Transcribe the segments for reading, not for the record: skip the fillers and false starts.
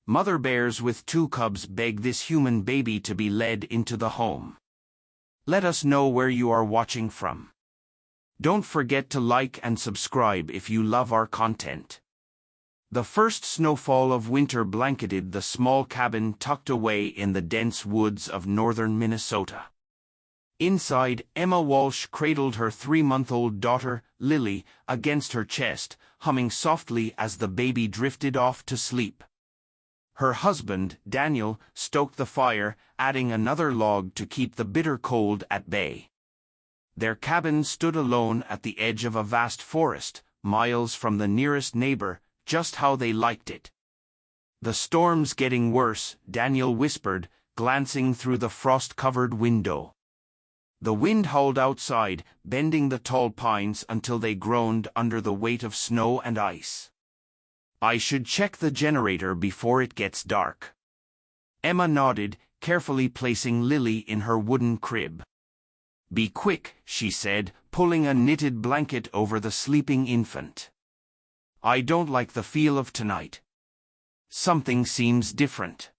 Mother bears with 2 cubs beg this human baby to be led into the home. Let us know where you are watching from. Don't forget to like and subscribe if you love our content. The first snowfall of winter blanketed the small cabin tucked away in the dense woods of northern Minnesota. Inside, Emma Walsh cradled her 3-month-old daughter, Lily, against her chest, humming softly as the baby drifted off to sleep. Her husband, Daniel, stoked the fire, adding another log to keep the bitter cold at bay. Their cabin stood alone at the edge of a vast forest, miles from the nearest neighbor, just how they liked it. "The storm's getting worse," Daniel whispered, glancing through the frost-covered window. The wind howled outside, bending the tall pines until they groaned under the weight of snow and ice. "I should check the generator before it gets dark." Emma nodded, carefully placing Lily in her wooden crib. "Be quick," she said, pulling a knitted blanket over the sleeping infant. "I don't like the feel of tonight. Something seems different."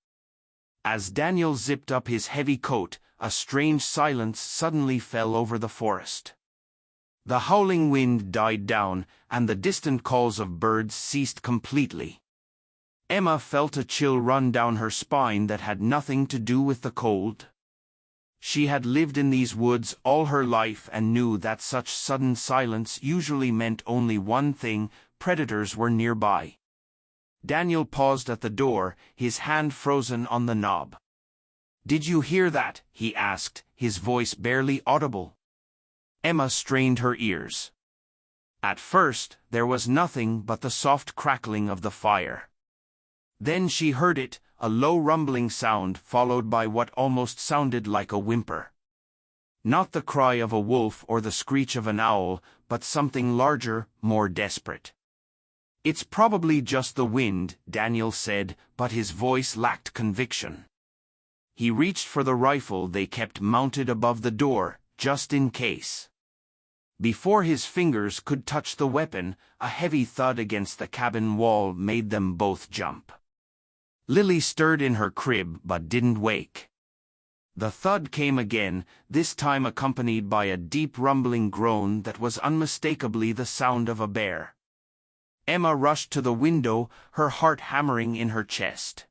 As Daniel zipped up his heavy coat, a strange silence suddenly fell over the forest. The howling wind died down, and the distant calls of birds ceased completely. Emma felt a chill run down her spine that had nothing to do with the cold. She had lived in these woods all her life and knew that such sudden silence usually meant only one thing: predators were nearby. Daniel paused at the door, his hand frozen on the knob. "Did you hear that?" he asked, his voice barely audible. Emma strained her ears. At first, there was nothing but the soft crackling of the fire. Then she heard it, a low rumbling sound followed by what almost sounded like a whimper. Not the cry of a wolf or the screech of an owl, but something larger, more desperate. "It's probably just the wind," Daniel said, but his voice lacked conviction. He reached for the rifle they kept mounted above the door, just in case. Before his fingers could touch the weapon, a heavy thud against the cabin wall made them both jump. Lily stirred in her crib but didn't wake. The thud came again, this time accompanied by a deep rumbling groan that was unmistakably the sound of a bear. Emma rushed to the window, her heart hammering in her chest.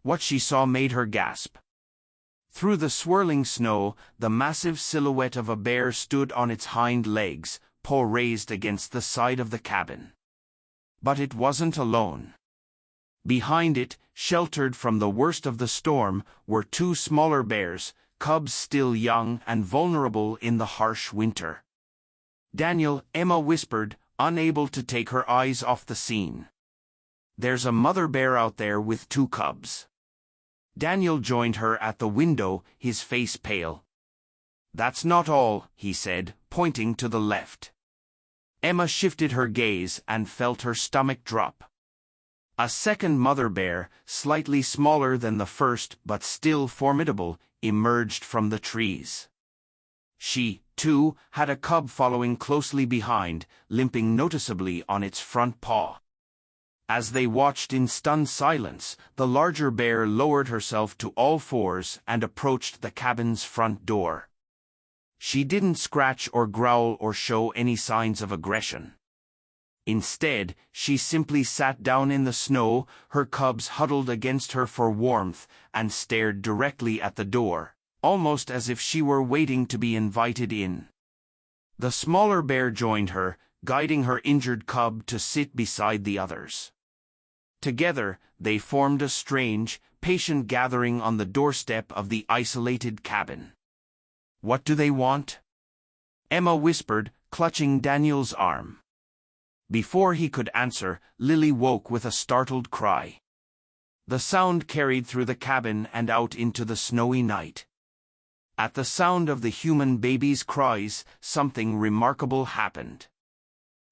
What she saw made her gasp. Through the swirling snow, the massive silhouette of a bear stood on its hind legs, paw raised against the side of the cabin. But it wasn't alone. Behind it, sheltered from the worst of the storm, were 2 smaller bears, cubs still young and vulnerable in the harsh winter. "Daniel," Emma whispered, unable to take her eyes off the scene. "There's a mother bear out there with 2 cubs." Daniel joined her at the window, his face pale. "That's not all," he said, pointing to the left. Emma shifted her gaze and felt her stomach drop. A second mother bear, slightly smaller than the first but still formidable, emerged from the trees. She, too, had a cub following closely behind, limping noticeably on its front paw. As they watched in stunned silence, the larger bear lowered herself to all 4s and approached the cabin's front door. She didn't scratch or growl or show any signs of aggression. Instead, she simply sat down in the snow, her cubs huddled against her for warmth, and stared directly at the door, almost as if she were waiting to be invited in. The smaller bear joined her, guiding her injured cub to sit beside the others. Together, they formed a strange, patient gathering on the doorstep of the isolated cabin. "What do they want?" Emma whispered, clutching Daniel's arm. Before he could answer, Lily woke with a startled cry. The sound carried through the cabin and out into the snowy night. At the sound of the human baby's cries, something remarkable happened.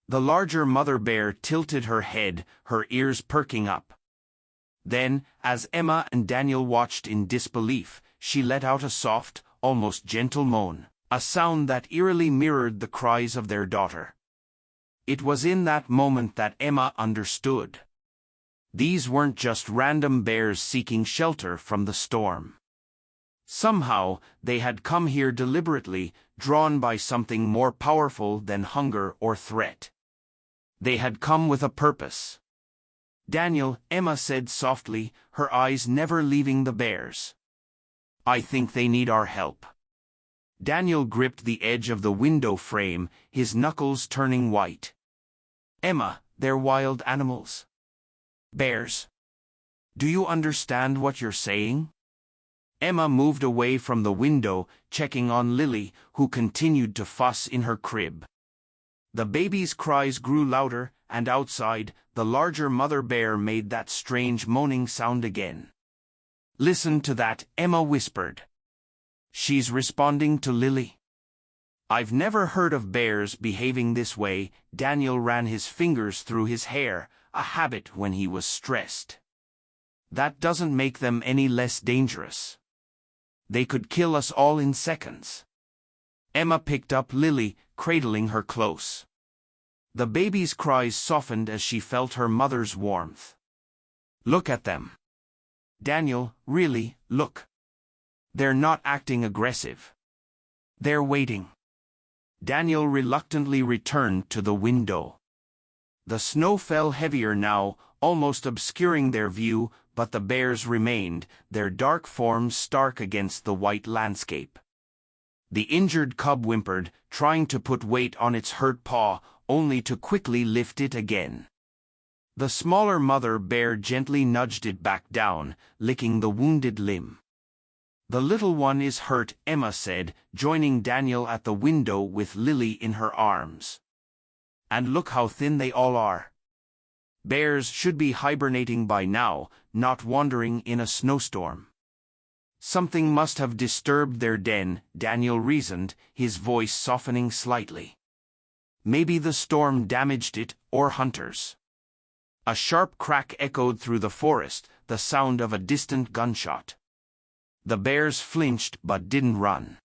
The larger mother bear tilted her head, her ears perking up. Then, as Emma and Daniel watched in disbelief, she let out a soft, almost gentle moan, a sound that eerily mirrored the cries of their daughter. It was in that moment that Emma understood. These weren't just random bears seeking shelter from the storm. Somehow, they had come here deliberately, drawn by something more powerful than hunger or threat. They had come with a purpose. "Daniel," Emma said softly, her eyes never leaving the bears. "I think they need our help." Daniel gripped the edge of the window frame, his knuckles turning white. "Emma, they're wild animals. Bears. Do you understand what you're saying?" Emma moved away from the window, checking on Lily, who continued to fuss in her crib. The baby's cries grew louder, and outside, the larger mother bear made that strange moaning sound again. "Listen to that," Emma whispered. "She's responding to Lily." "I've never heard of bears behaving this way." Daniel ran his fingers through his hair, a habit when he was stressed. "That doesn't make them any less dangerous. They could kill us all in seconds." Emma picked up Lily, cradling her close. The baby's cries softened as she felt her mother's warmth. "Look at them. Daniel, really, look. They're not acting aggressive. They're waiting." Daniel reluctantly returned to the window. The snow fell heavier now, almost obscuring their view, but the bears remained, their dark forms stark against the white landscape. The injured cub whimpered, trying to put weight on its hurt paw, only to quickly lift it again. The smaller mother bear gently nudged it back down, licking the wounded limb. "The little one is hurt," Emma said, joining Daniel at the window with Lily in her arms. "And look how thin they all are. Bears should be hibernating by now, not wandering in a snowstorm." "Something must have disturbed their den," Daniel reasoned, his voice softening slightly. "Maybe the storm damaged it, or hunters." A sharp crack echoed through the forest, the sound of a distant gunshot. The bears flinched but didn't run.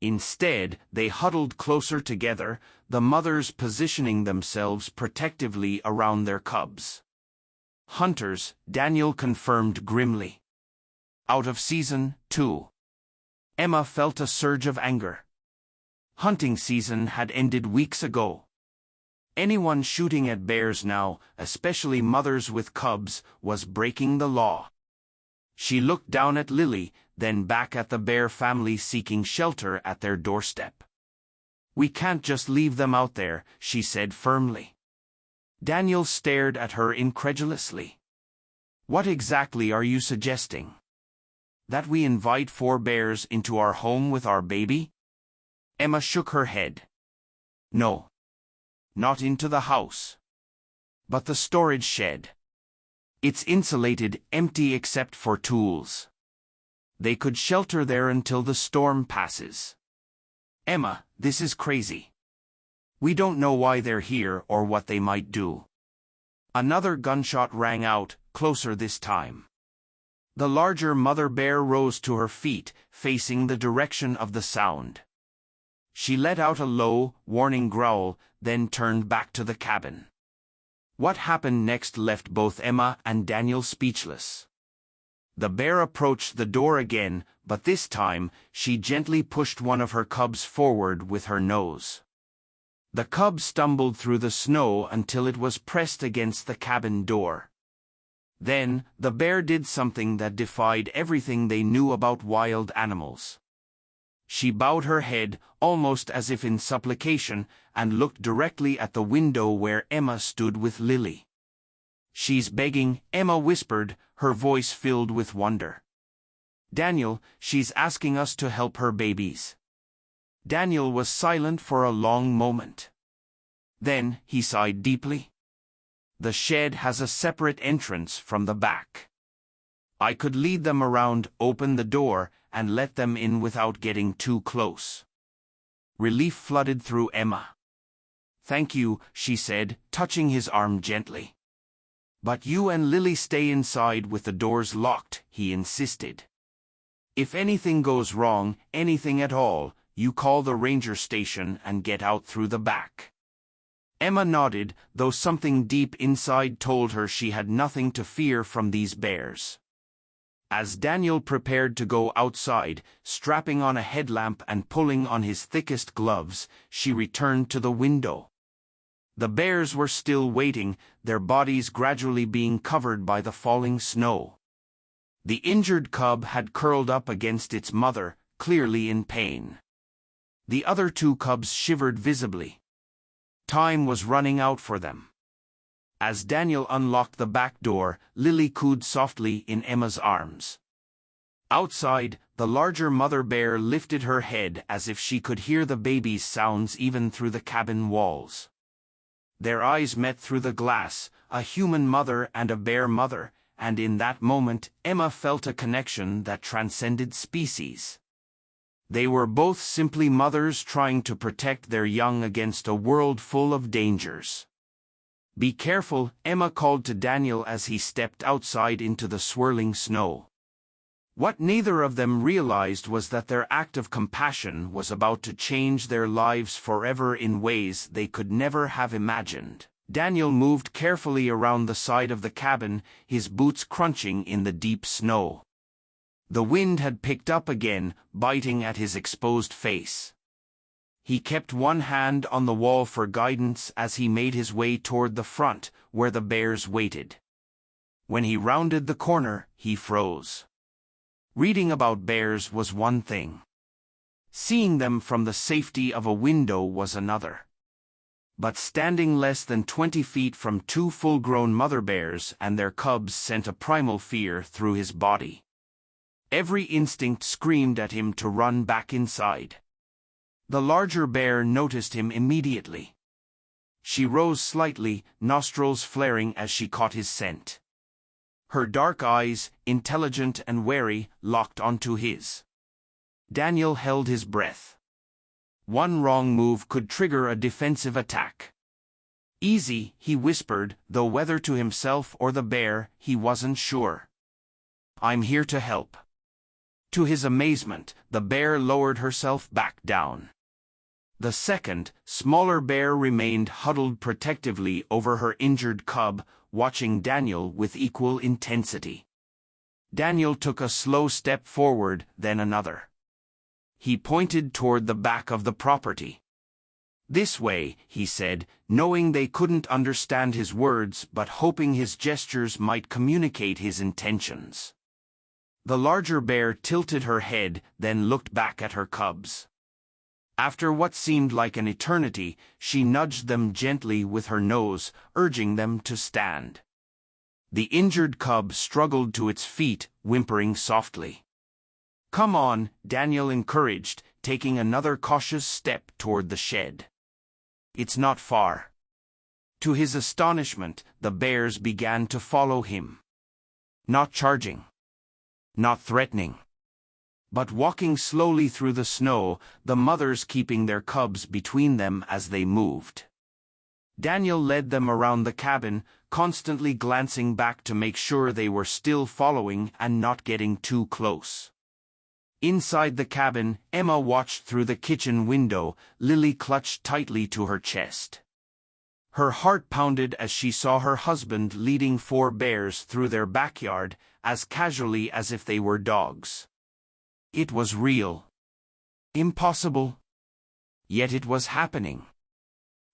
Instead, they huddled closer together, the mothers positioning themselves protectively around their cubs. "Hunters," Daniel confirmed grimly. "Out of season, too." Emma felt a surge of anger. Hunting season had ended weeks ago. Anyone shooting at bears now, especially mothers with cubs, was breaking the law. She looked down at Lily, then back at the bear family seeking shelter at their doorstep. "We can't just leave them out there," she said firmly. Daniel stared at her incredulously. "What exactly are you suggesting? That we invite 4 bears into our home with our baby?" Emma shook her head. "No. Not into the house. But the storage shed. It's insulated, empty except for tools. They could shelter there until the storm passes." "Emma, this is crazy. We don't know why they're here or what they might do." Another gunshot rang out, closer this time. The larger mother bear rose to her feet, facing the direction of the sound. She let out a low, warning growl, then turned back to the cabin. What happened next left both Emma and Daniel speechless. The bear approached the door again, but this time, she gently pushed one of her cubs forward with her nose. The cub stumbled through the snow until it was pressed against the cabin door. Then, the bear did something that defied everything they knew about wild animals. She bowed her head, almost as if in supplication, and looked directly at the window where Emma stood with Lily. "She's begging," Emma whispered, her voice filled with wonder. "Daniel, she's asking us to help her babies." Daniel was silent for a long moment. Then, he sighed deeply. "The shed has a separate entrance from the back. I could lead them around, open the door, and let them in without getting too close." Relief flooded through Emma. "Thank you," she said, touching his arm gently. "But you and Lily stay inside with the doors locked," he insisted. "If anything goes wrong, anything at all, you call the ranger station and get out through the back." Emma nodded, though something deep inside told her she had nothing to fear from these bears. As Daniel prepared to go outside, strapping on a headlamp and pulling on his thickest gloves, she returned to the window. The bears were still waiting, their bodies gradually being covered by the falling snow. The injured cub had curled up against its mother, clearly in pain. The other two cubs shivered visibly. Time was running out for them. As Daniel unlocked the back door, Lily cooed softly in Emma's arms. Outside, the larger mother bear lifted her head as if she could hear the baby's sounds even through the cabin walls. Their eyes met through the glass, a human mother and a bear mother, and in that moment Emma felt a connection that transcended species. They were both simply mothers trying to protect their young against a world full of dangers. "Be careful," Emma called to Daniel as he stepped outside into the swirling snow. What neither of them realized was that their act of compassion was about to change their lives forever in ways they could never have imagined. Daniel moved carefully around the side of the cabin, his boots crunching in the deep snow. The wind had picked up again, biting at his exposed face. He kept one hand on the wall for guidance as he made his way toward the front, where the bears waited. When he rounded the corner, he froze. Reading about bears was one thing. Seeing them from the safety of a window was another. But standing less than 20 feet from two full-grown mother bears and their cubs sent a primal fear through his body. Every instinct screamed at him to run back inside. The larger bear noticed him immediately. She rose slightly, nostrils flaring as she caught his scent. Her dark eyes, intelligent and wary, locked onto his. Daniel held his breath. One wrong move could trigger a defensive attack. "Easy," he whispered, though whether to himself or the bear, he wasn't sure. "I'm here to help." To his amazement, the bear lowered herself back down. The second, smaller bear remained huddled protectively over her injured cub, watching Daniel with equal intensity. Daniel took a slow step forward, then another. He pointed toward the back of the property. "This way," he said, knowing they couldn't understand his words but hoping his gestures might communicate his intentions. The larger bear tilted her head, then looked back at her cubs. After what seemed like an eternity, she nudged them gently with her nose, urging them to stand. The injured cub struggled to its feet, whimpering softly. "Come on," Daniel encouraged, taking another cautious step toward the shed. "It's not far." To his astonishment, the bears began to follow him. Not charging. Not threatening. But walking slowly through the snow, the mothers keeping their cubs between them as they moved. Daniel led them around the cabin, constantly glancing back to make sure they were still following and not getting too close. Inside the cabin, Emma watched through the kitchen window, Lily clutched tightly to her chest. Her heart pounded as she saw her husband leading 4 bears through their backyard, as casually as if they were dogs. It was real. Impossible. Yet it was happening.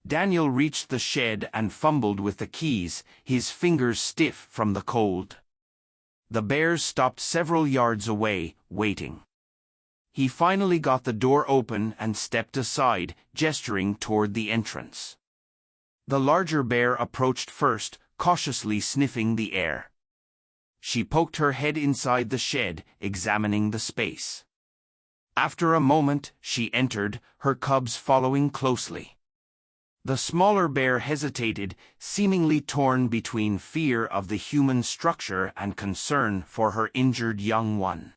Daniel reached the shed and fumbled with the keys, his fingers stiff from the cold. The bears stopped several yards away, waiting. He finally got the door open and stepped aside, gesturing toward the entrance. The larger bear approached first, cautiously sniffing the air. She poked her head inside the shed, examining the space. After a moment, she entered, her cubs following closely. The smaller bear hesitated, seemingly torn between fear of the human structure and concern for her injured young one.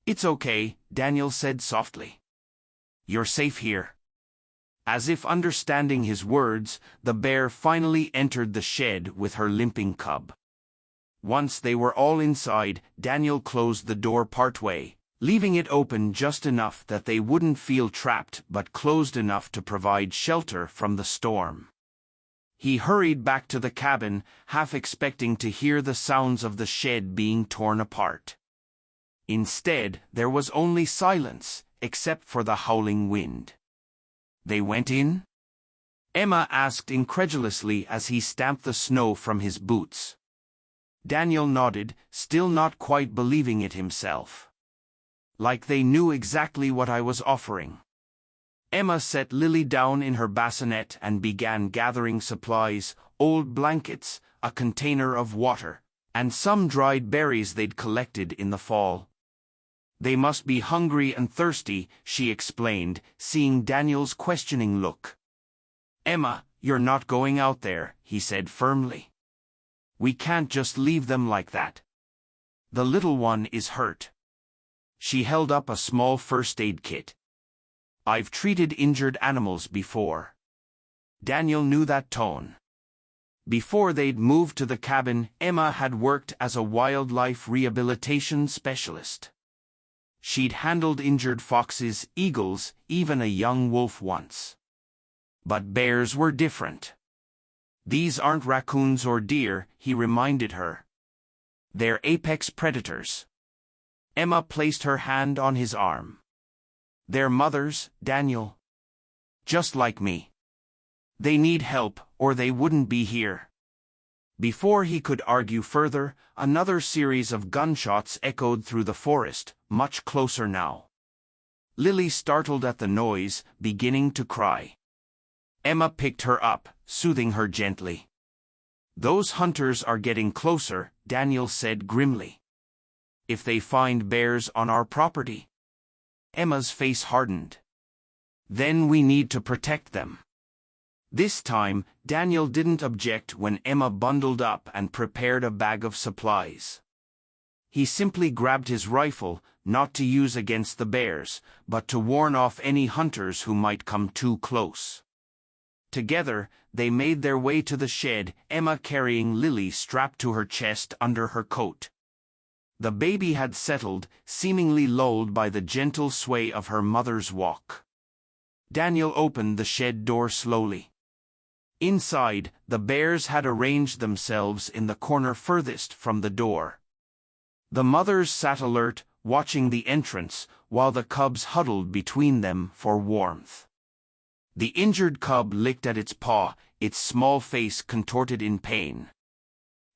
"It's okay," Daniel said softly. "You're safe here." As if understanding his words, the bear finally entered the shed with her limping cub. Once they were all inside, Daniel closed the door partway, leaving it open just enough that they wouldn't feel trapped but closed enough to provide shelter from the storm. He hurried back to the cabin, half expecting to hear the sounds of the shed being torn apart. Instead, there was only silence, except for the howling wind. "They went in?" Emma asked incredulously as he stamped the snow from his boots. Daniel nodded, still not quite believing it himself. "Like they knew exactly what I was offering." Emma set Lily down in her bassinet and began gathering supplies, old blankets, a container of water, and some dried berries they'd collected in the fall. "They must be hungry and thirsty," she explained, seeing Daniel's questioning look. "Emma, you're not going out there," he said firmly. "We can't just leave them like that. The little one is hurt." She held up a small first aid kit. "I've treated injured animals before." Daniel knew that tone. Before they'd moved to the cabin, Emma had worked as a wildlife rehabilitation specialist. She'd handled injured foxes, eagles, even a young wolf once. But bears were different. "These aren't raccoons or deer," he reminded her. "They're apex predators." Emma placed her hand on his arm. "They're mothers, Daniel. Just like me. They need help, or they wouldn't be here." Before he could argue further, another series of gunshots echoed through the forest, much closer now. Lily startled at the noise, beginning to cry. Emma picked her up, soothing her gently. "Those hunters are getting closer," Daniel said grimly. "If they find bears on our property." Emma's face hardened. "Then we need to protect them." This time, Daniel didn't object when Emma bundled up and prepared a bag of supplies. He simply grabbed his rifle, not to use against the bears, but to warn off any hunters who might come too close. Together, they made their way to the shed, Emma carrying Lily strapped to her chest under her coat. The baby had settled, seemingly lulled by the gentle sway of her mother's walk. Daniel opened the shed door slowly. Inside, the bears had arranged themselves in the corner furthest from the door. The mothers sat alert, watching the entrance, while the cubs huddled between them for warmth. The injured cub licked at its paw, its small face contorted in pain.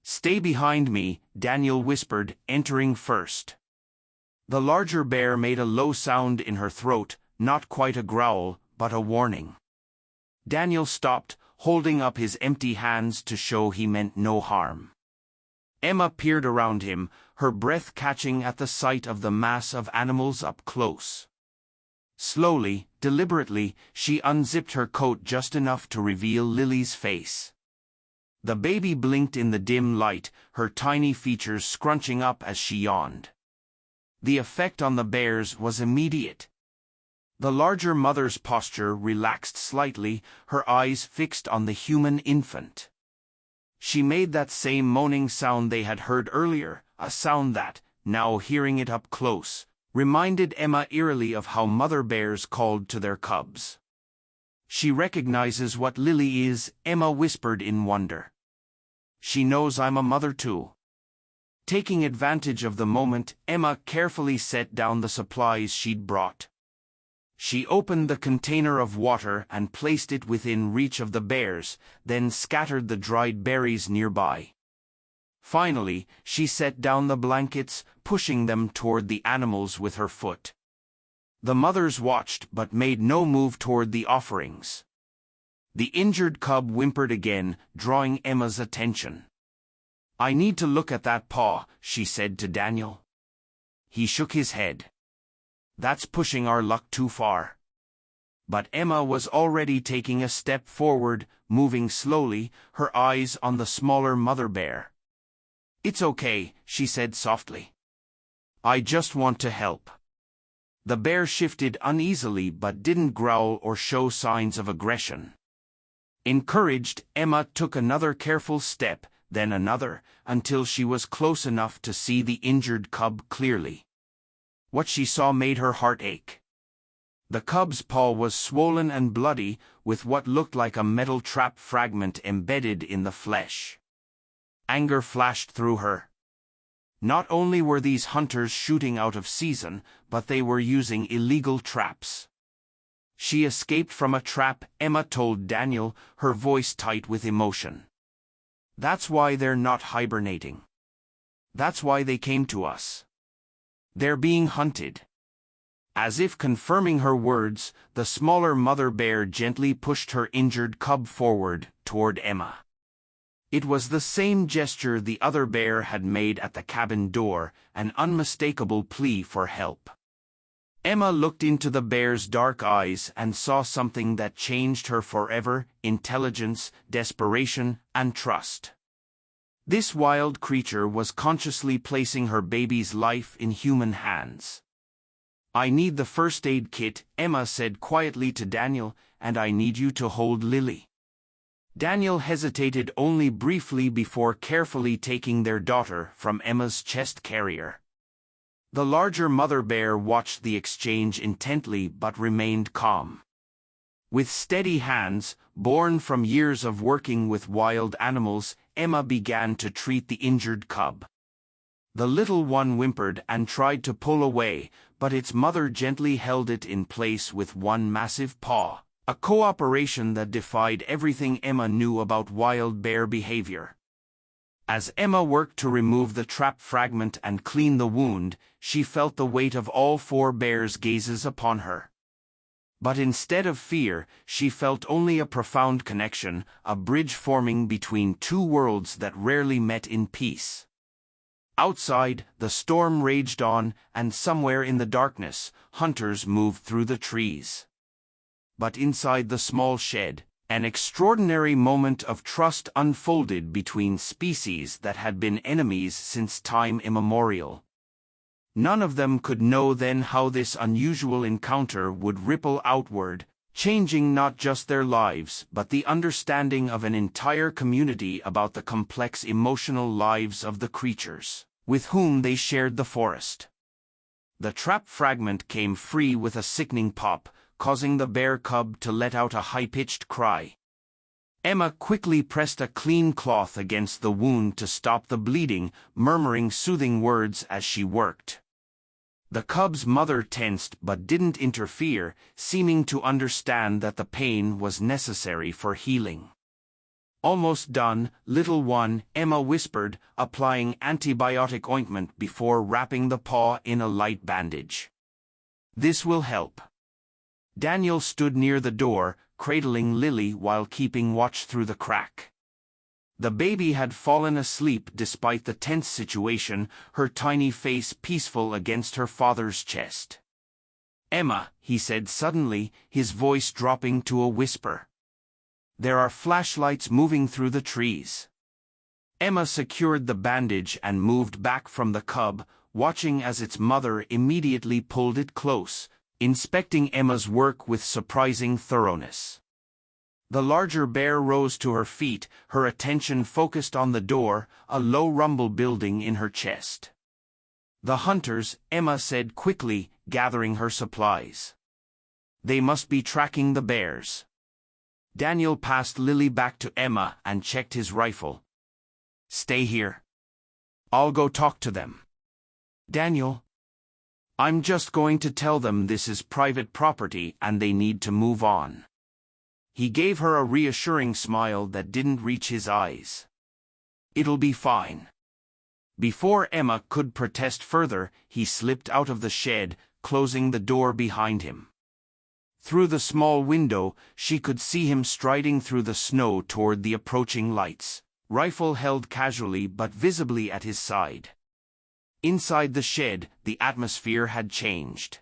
"Stay behind me," Daniel whispered, entering first. The larger bear made a low sound in her throat, not quite a growl, but a warning. Daniel stopped, holding up his empty hands to show he meant no harm. Emma peered around him, her breath catching at the sight of the mass of animals up close. Slowly, deliberately, she unzipped her coat just enough to reveal Lily's face. The baby blinked in the dim light, her tiny features scrunching up as she yawned. The effect on the bears was immediate. The larger mother's posture relaxed slightly, her eyes fixed on the human infant. She made that same moaning sound they had heard earlier, a sound that, now hearing it up close, reminded Emma eerily of how mother bears called to their cubs. "She recognizes what Lily is," Emma whispered in wonder. "She knows I'm a mother too." Taking advantage of the moment, Emma carefully set down the supplies she'd brought. She opened the container of water and placed it within reach of the bears, then scattered the dried berries nearby. Finally, she set down the blankets, pushing them toward the animals with her foot. The mothers watched but made no move toward the offerings. The injured cub whimpered again, drawing Emma's attention. "I need to look at that paw," she said to Daniel. He shook his head. "That's pushing our luck too far." But Emma was already taking a step forward, moving slowly, her eyes on the smaller mother bear. "It's okay," she said softly. "I just want to help." The bear shifted uneasily but didn't growl or show signs of aggression. Encouraged, Emma took another careful step, then another, until she was close enough to see the injured cub clearly. What she saw made her heart ache. The cub's paw was swollen and bloody, with what looked like a metal trap fragment embedded in the flesh. Anger flashed through her. Not only were these hunters shooting out of season, but they were using illegal traps. She escaped from a trap, Emma told Daniel, her voice tight with emotion. That's why they're not hibernating. That's why they came to us. They're being hunted. As if confirming her words, the smaller mother bear gently pushed her injured cub forward toward Emma. It was the same gesture the other bear had made at the cabin door, an unmistakable plea for help. Emma looked into the bear's dark eyes and saw something that changed her forever: intelligence, desperation, and trust. This wild creature was consciously placing her baby's life in human hands. I need the first aid kit, Emma said quietly to Daniel, and I need you to hold Lily. Daniel hesitated only briefly before carefully taking their daughter from Emma's chest carrier. The larger mother bear watched the exchange intently but remained calm. With steady hands, born from years of working with wild animals, Emma began to treat the injured cub. The little one whimpered and tried to pull away, but its mother gently held it in place with one massive paw, a cooperation that defied everything Emma knew about wild bear behavior. As Emma worked to remove the trap fragment and clean the wound, she felt the weight of all four bears' gazes upon her. But instead of fear, she felt only a profound connection, a bridge forming between two worlds that rarely met in peace. Outside, the storm raged on, and somewhere in the darkness, hunters moved through the trees. But inside the small shed, an extraordinary moment of trust unfolded between species that had been enemies since time immemorial. None of them could know then how this unusual encounter would ripple outward, changing not just their lives but the understanding of an entire community about the complex emotional lives of the creatures with whom they shared the forest. The trap fragment came free with a sickening pop, causing the bear cub to let out a high-pitched cry. Emma quickly pressed a clean cloth against the wound to stop the bleeding, murmuring soothing words as she worked. The cub's mother tensed but didn't interfere, seeming to understand that the pain was necessary for healing. Almost done, little one, Emma whispered, applying antibiotic ointment before wrapping the paw in a light bandage. This will help. Daniel stood near the door, cradling Lily while keeping watch through the crack. The baby had fallen asleep despite the tense situation, her tiny face peaceful against her father's chest. Emma, he said suddenly, his voice dropping to a whisper. There are flashlights moving through the trees. Emma secured the bandage and moved back from the cub, watching as its mother immediately pulled it close, inspecting Emma's work with surprising thoroughness. The larger bear rose to her feet, her attention focused on the door, a low rumble building in her chest. The hunters, Emma said quickly, gathering her supplies. They must be tracking the bears. Daniel passed Lily back to Emma and checked his rifle. Stay here. I'll go talk to them. Daniel? I'm just going to tell them this is private property and they need to move on. He gave her a reassuring smile that didn't reach his eyes. It'll be fine. Before Emma could protest further, he slipped out of the shed, closing the door behind him. Through the small window, she could see him striding through the snow toward the approaching lights, rifle held casually but visibly at his side. Inside the shed, the atmosphere had changed.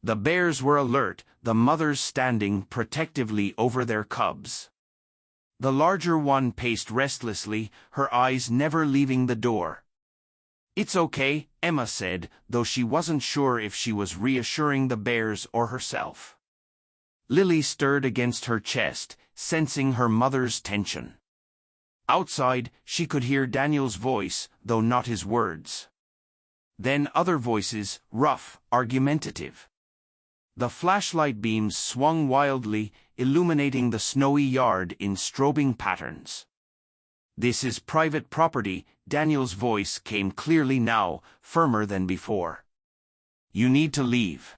The bears were alert, the mothers standing protectively over their cubs. The larger one paced restlessly, her eyes never leaving the door. It's okay, Emma said, though she wasn't sure if she was reassuring the bears or herself. Lily stirred against her chest, sensing her mother's tension. Outside, she could hear Daniel's voice, though not his words. Then other voices, rough, argumentative. The flashlight beams swung wildly, illuminating the snowy yard in strobing patterns. "This is private property," Daniel's voice came clearly now, firmer than before. "You need to leave."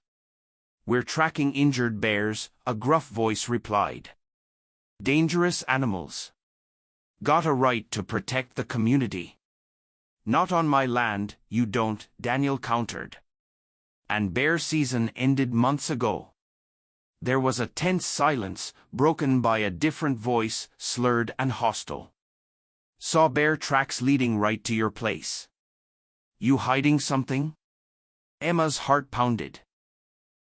"We're tracking injured bears," a gruff voice replied. "Dangerous animals. Got a right to protect the community." "Not on my land, you don't," Daniel countered. "And bear season ended months ago." There was a tense silence, broken by a different voice, slurred and hostile. "Saw bear tracks leading right to your place. You hiding something?" Emma's heart pounded.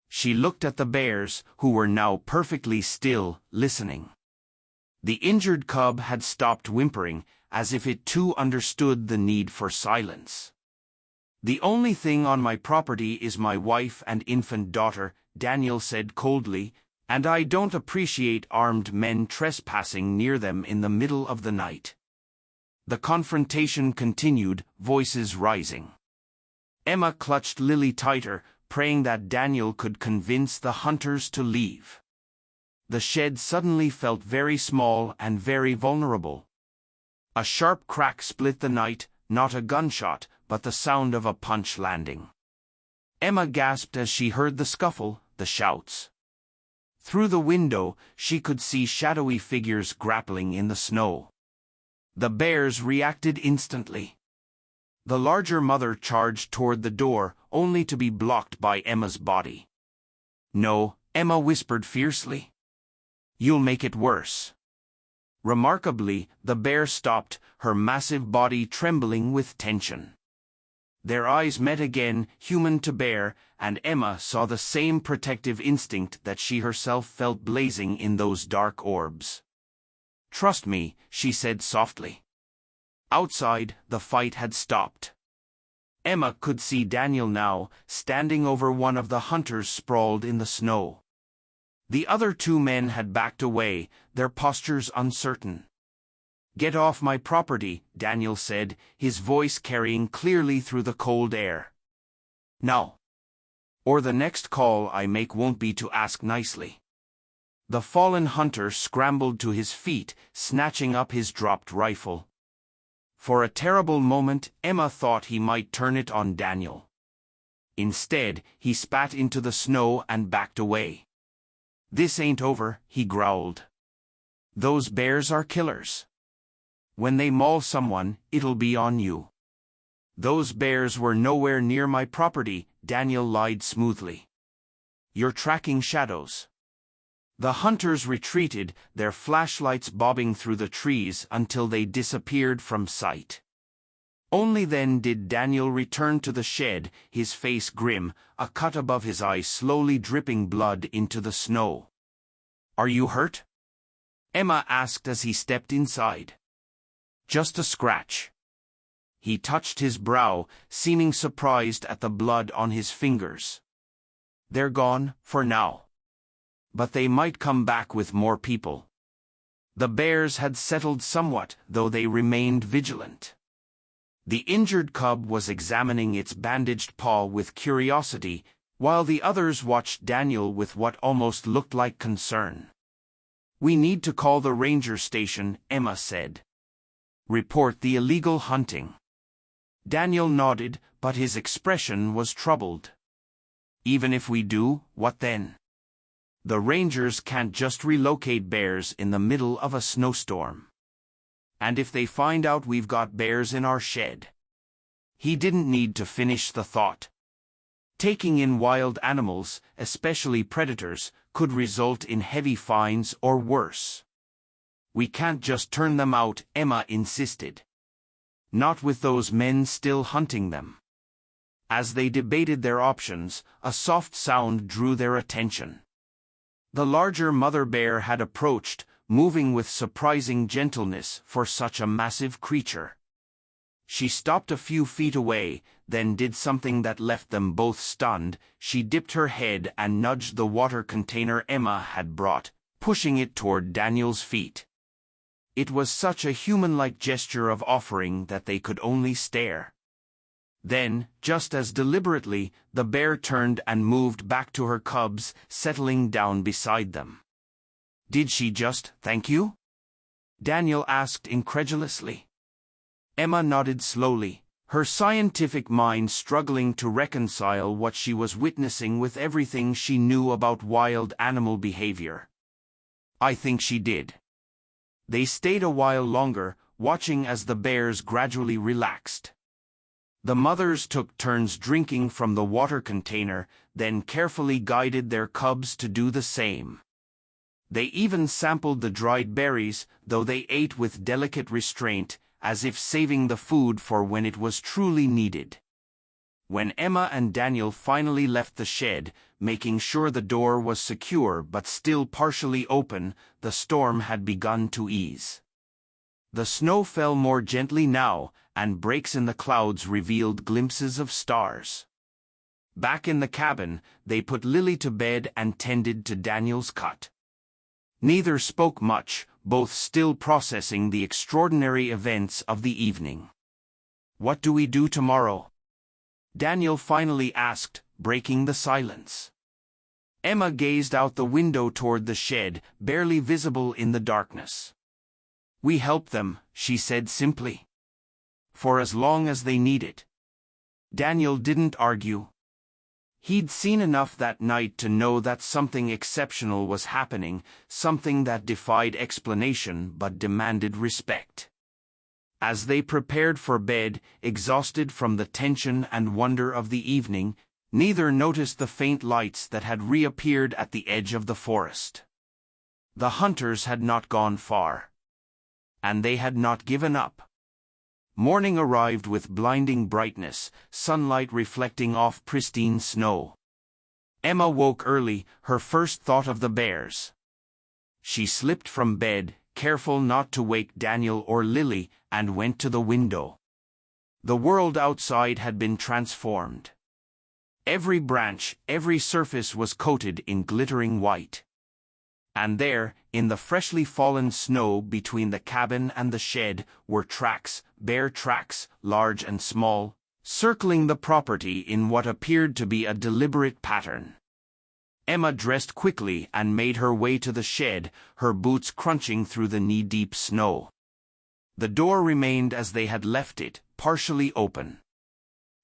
She looked at the bears, who were now perfectly still, listening. The injured cub had stopped whimpering, as if it too understood the need for silence. "The only thing on my property is my wife and infant daughter," Daniel said coldly, "and I don't appreciate armed men trespassing near them in the middle of the night." The confrontation continued, voices rising. Emma clutched Lily tighter, praying that Daniel could convince the hunters to leave. The shed suddenly felt very small and very vulnerable. A sharp crack split the night, not a gunshot, but the sound of a punch landing. Emma gasped as she heard the scuffle, the shouts. Through the window, she could see shadowy figures grappling in the snow. The bears reacted instantly. The larger mother charged toward the door, only to be blocked by Emma's body. "No," Emma whispered fiercely. "You'll make it worse." Remarkably, the bear stopped, her massive body trembling with tension. Their eyes met again, human to bear, and Emma saw the same protective instinct that she herself felt blazing in those dark orbs. "Trust me," she said softly. Outside, the fight had stopped. Emma could see Daniel now, standing over one of the hunters sprawled in the snow. The other two men had backed away, their postures uncertain. "Get off my property," Daniel said, his voice carrying clearly through the cold air. "Now. Or the next call I make won't be to ask nicely." The fallen hunter scrambled to his feet, snatching up his dropped rifle. For a terrible moment, Emma thought he might turn it on Daniel. Instead, he spat into the snow and backed away. "This ain't over," he growled. "Those bears are killers. When they maul someone, it'll be on you." "Those bears were nowhere near my property," Daniel lied smoothly. "You're tracking shadows." The hunters retreated, their flashlights bobbing through the trees until they disappeared from sight. Only then did Daniel return to the shed, his face grim, a cut above his eye slowly dripping blood into the snow. "Are you hurt?" Emma asked as he stepped inside. "Just a scratch." He touched his brow, seeming surprised at the blood on his fingers. "They're gone, for now. But they might come back with more people." The bears had settled somewhat, though they remained vigilant. The injured cub was examining its bandaged paw with curiosity, while the others watched Daniel with what almost looked like concern. "We need to call the ranger station," Emma said. "Report the illegal hunting." Daniel nodded, but his expression was troubled. "Even if we do, what then? The rangers can't just relocate bears in the middle of a snowstorm. And if they find out we've got bears in our shed?" He didn't need to finish the thought. Taking in wild animals, especially predators, could result in heavy fines or worse. "We can't just turn them out," Emma insisted. "Not with those men still hunting them." As they debated their options, a soft sound drew their attention. The larger mother bear had approached, moving with surprising gentleness for such a massive creature. She stopped a few feet away, then did something that left them both stunned. She dipped her head and nudged the water container Emma had brought, pushing it toward Daniel's feet. It was such a human-like gesture of offering that they could only stare. Then, just as deliberately, the bear turned and moved back to her cubs, settling down beside them. "Did she just thank you?" Daniel asked incredulously. Emma nodded slowly, her scientific mind struggling to reconcile what she was witnessing with everything she knew about wild animal behavior. "I think she did." They stayed a while longer, watching as the bears gradually relaxed. The mothers took turns drinking from the water container, then carefully guided their cubs to do the same. They even sampled the dried berries, though they ate with delicate restraint, as if saving the food for when it was truly needed. When Emma and Daniel finally left the shed, making sure the door was secure but still partially open, the storm had begun to ease. The snow fell more gently now, and breaks in the clouds revealed glimpses of stars. Back in the cabin, they put Lily to bed and tended to Daniel's cut. Neither spoke much, both still processing the extraordinary events of the evening. "What do we do tomorrow?" Daniel finally asked, breaking the silence. Emma gazed out the window toward the shed, barely visible in the darkness. "We help them," she said simply. "For as long as they need it." Daniel didn't argue. He'd seen enough that night to know that something exceptional was happening, something that defied explanation but demanded respect. As they prepared for bed, exhausted from the tension and wonder of the evening, neither noticed the faint lights that had reappeared at the edge of the forest. The hunters had not gone far. And they had not given up. Morning arrived with blinding brightness, sunlight reflecting off pristine snow. Emma woke early, her first thought of the bears. She slipped from bed, careful not to wake Daniel or Lily, and went to the window. The world outside had been transformed. Every branch, every surface was coated in glittering white. And there, in the freshly fallen snow between the cabin and the shed, were tracks, bear tracks, large and small, circling the property in what appeared to be a deliberate pattern. Emma dressed quickly and made her way to the shed, her boots crunching through the knee-deep snow. The door remained as they had left it, partially open.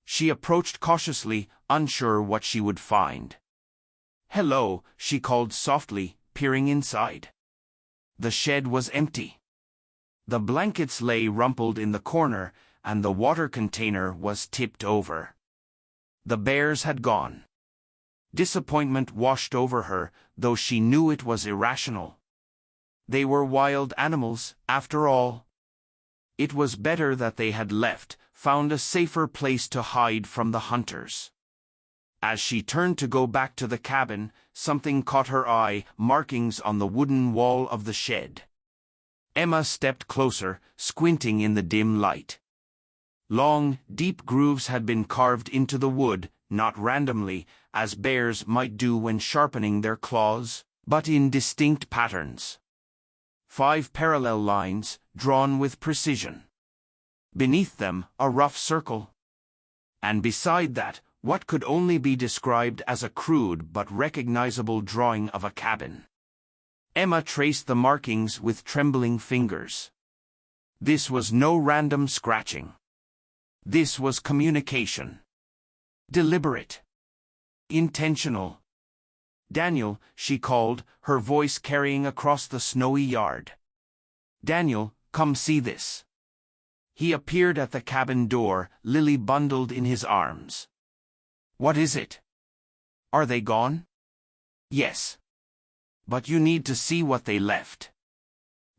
She approached cautiously, unsure what she would find. "Hello," she called softly, peering inside. The shed was empty. The blankets lay rumpled in the corner, and the water container was tipped over. The bears had gone. Disappointment washed over her, though she knew it was irrational. They were wild animals, after all. It was better that they had left, found a safer place to hide from the hunters. As she turned to go back to the cabin, something caught her eye, markings on the wooden wall of the shed. Emma stepped closer, squinting in the dim light. Long, deep grooves had been carved into the wood, not randomly, as bears might do when sharpening their claws, but in distinct patterns. 5 parallel lines, drawn with precision. Beneath them, a rough circle. And beside that, what could only be described as a crude but recognizable drawing of a cabin. Emma traced the markings with trembling fingers. This was no random scratching. This was communication. Deliberate. Intentional. "Daniel," she called, her voice carrying across the snowy yard. "Daniel, come see this." He appeared at the cabin door, Lily bundled in his arms. "What is it? Are they gone?" "Yes. But you need to see what they left."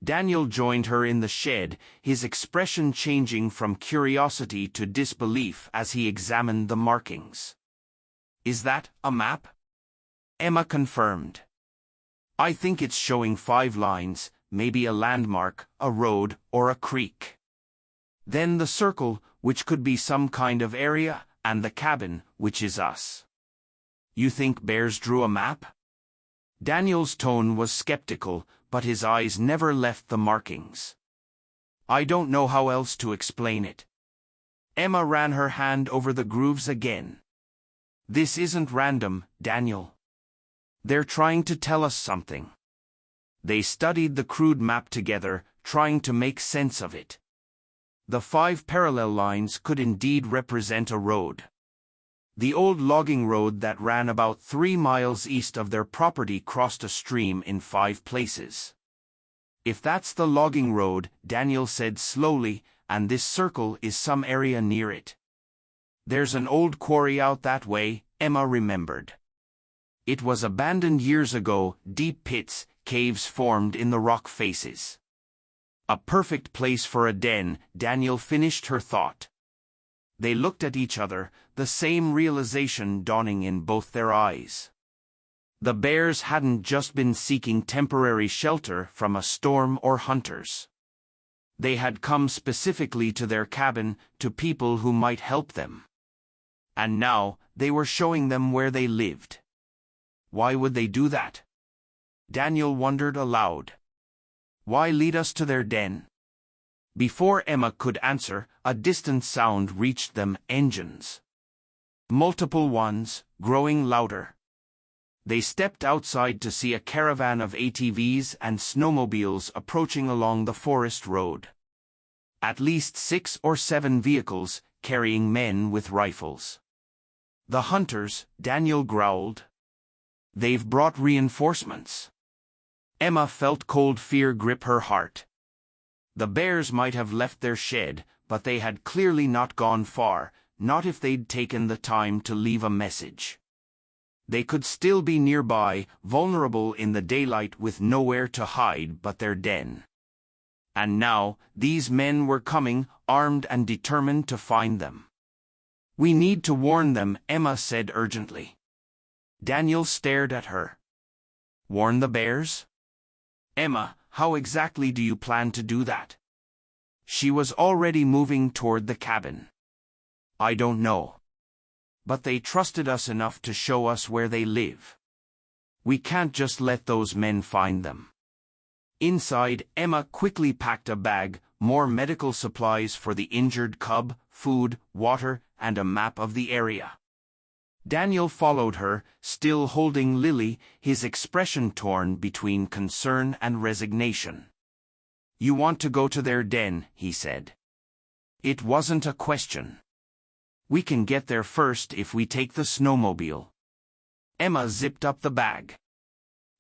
Daniel joined her in the shed, his expression changing from curiosity to disbelief as he examined the markings. "Is that a map?" Emma confirmed. "I think it's showing 5 lines, maybe a landmark, a road, or a creek. Then the circle, which could be some kind of area, and the cabin, which is us." "You think bears drew a map?" Daniel's tone was skeptical, but his eyes never left the markings. "I don't know how else to explain it. Emma ran her hand over the grooves again. This isn't random, Daniel. They're trying to tell us something. They studied the crude map together, trying to make sense of it. The 5 parallel lines could indeed represent a road. The old logging road that ran about 3 miles east of their property crossed a stream in 5 places. If that's the logging road, Daniel said slowly, and this circle is some area near it. There's an old quarry out that way, Emma remembered. It was abandoned years ago, deep pits, caves formed in the rock faces. A perfect place for a den, Daniel finished her thought. They looked at each other, the same realization dawning in both their eyes. The bears hadn't just been seeking temporary shelter from a storm or hunters. They had come specifically to their cabin, to people who might help them. And now, they were showing them where they lived. Why would they do that? Daniel wondered aloud. Why lead us to their den? Before Emma could answer, a distant sound reached them: engines. Multiple ones, growing louder. They stepped outside to see a caravan of ATVs and snowmobiles approaching along the forest road. At least 6 or 7 vehicles, carrying men with rifles. The hunters, Daniel growled. They've brought reinforcements. Emma felt cold fear grip her heart. The bears might have left their shed, but they had clearly not gone far, not if they'd taken the time to leave a message. They could still be nearby, vulnerable in the daylight with nowhere to hide but their den. And now, these men were coming, armed and determined to find them. We need to warn them, Emma said urgently. Daniel stared at her. Warn the bears? Emma, how exactly do you plan to do that? She was already moving toward the cabin. I don't know. But they trusted us enough to show us where they live. We can't just let those men find them. Inside, Emma quickly packed a bag, more medical supplies for the injured cub, food, water, and a map of the area. Daniel followed her, still holding Lily, his expression torn between concern and resignation. You want to go to their den, he said. It wasn't a question. We can get there first if we take the snowmobile. Emma zipped up the bag.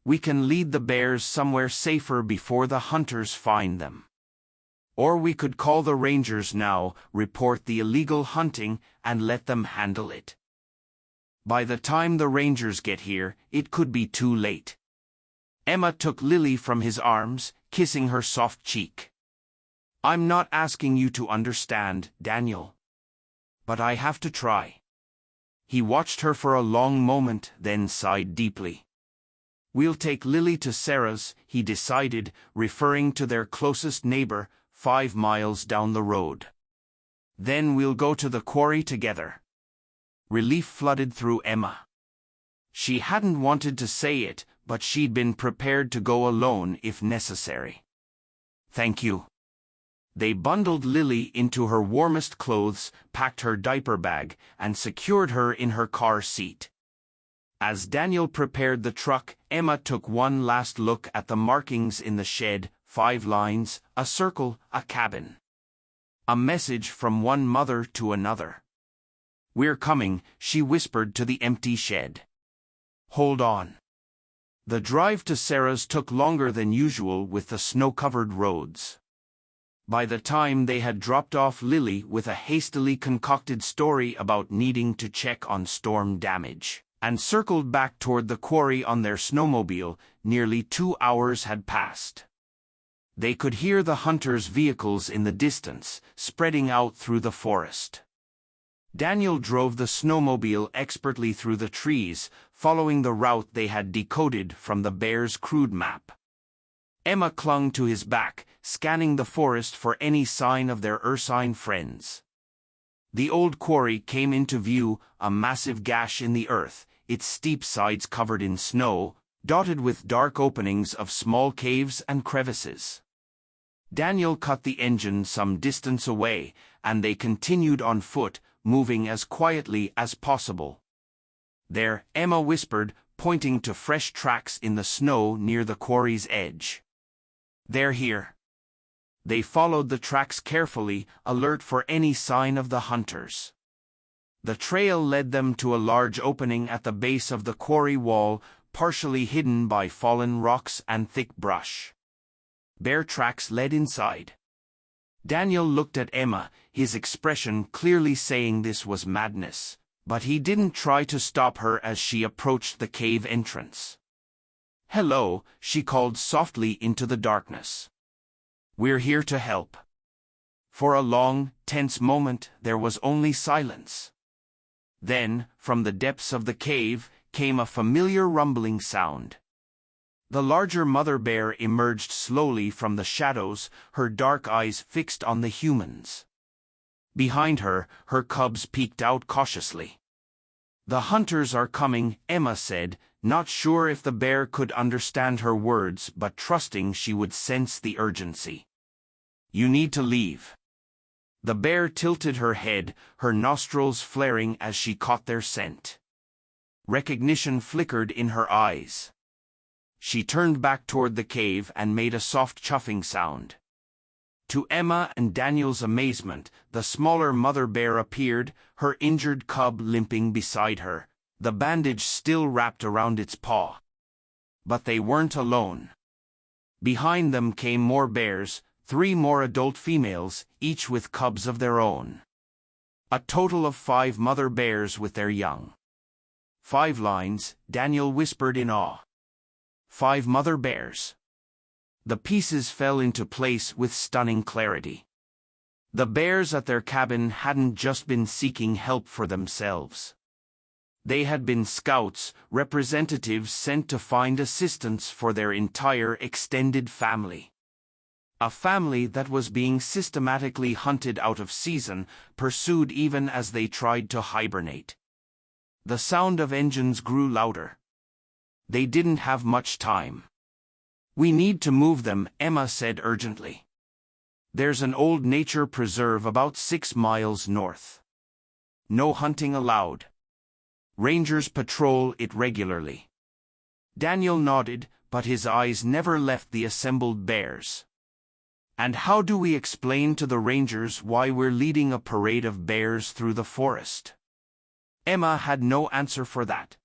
We can lead the bears somewhere safer before the hunters find them. Or we could call the rangers now, report the illegal hunting, and let them handle it. By the time the rangers get here, it could be too late. Emma took Lily from his arms, kissing her soft cheek. I'm not asking you to understand, Daniel. But I have to try. He watched her for a long moment, then sighed deeply. We'll take Lily to Sarah's, he decided, referring to their closest neighbor, 5 miles down the road. Then we'll go to the quarry together. Relief flooded through Emma. She hadn't wanted to say it, but she'd been prepared to go alone if necessary. Thank you. They bundled Lily into her warmest clothes, packed her diaper bag, and secured her in her car seat. As Daniel prepared the truck, Emma took one last look at the markings in the shed: 5 lines, a circle, a cabin. A message from one mother to another. We're coming, she whispered to the empty shed. Hold on. The drive to Sarah's took longer than usual with the snow-covered roads. By the time they had dropped off Lily with a hastily concocted story about needing to check on storm damage, and circled back toward the quarry on their snowmobile, nearly 2 hours had passed. They could hear the hunters' vehicles in the distance, spreading out through the forest. Daniel drove the snowmobile expertly through the trees, following the route they had decoded from the bears' crude map. Emma clung to his back, scanning the forest for any sign of their ursine friends. The old quarry came into view, a massive gash in the earth, its steep sides covered in snow, dotted with dark openings of small caves and crevices. Daniel cut the engine some distance away, and they continued on foot, moving as quietly as possible. "There," Emma whispered, pointing to fresh tracks in the snow near the quarry's edge. "They're here." They followed the tracks carefully, alert for any sign of the hunters. The trail led them to a large opening at the base of the quarry wall, partially hidden by fallen rocks and thick brush. Bear tracks led inside. Daniel looked at Emma, his expression clearly saying this was madness, but he didn't try to stop her as she approached the cave entrance. "Hello," she called softly into the darkness. "We're here to help." For a long, tense moment there was only silence. Then, from the depths of the cave, came a familiar rumbling sound. The larger mother bear emerged slowly from the shadows, her dark eyes fixed on the humans. Behind her, her cubs peeked out cautiously. "The hunters are coming," Emma said, not sure if the bear could understand her words but trusting she would sense the urgency. "You need to leave." The bear tilted her head, her nostrils flaring as she caught their scent. Recognition flickered in her eyes. She turned back toward the cave and made a soft chuffing sound. To Emma and Daniel's amazement, the smaller mother bear appeared, her injured cub limping beside her, the bandage still wrapped around its paw. But they weren't alone. Behind them came more bears, 3 more adult females, each with cubs of their own. A total of 5 mother bears with their young. 5 lines, Daniel whispered in awe. 5 mother bears. The pieces fell into place with stunning clarity. The bears at their cabin hadn't just been seeking help for themselves. They had been scouts, representatives sent to find assistance for their entire extended family. A family that was being systematically hunted out of season, pursued even as they tried to hibernate. The sound of engines grew louder. They didn't have much time. "We need to move them," Emma said urgently. "There's an old nature preserve about 6 miles north. No hunting allowed. Rangers patrol it regularly." Daniel nodded, but his eyes never left the assembled bears. "And how do we explain to the rangers why we're leading a parade of bears through the forest?" Emma had no answer for that.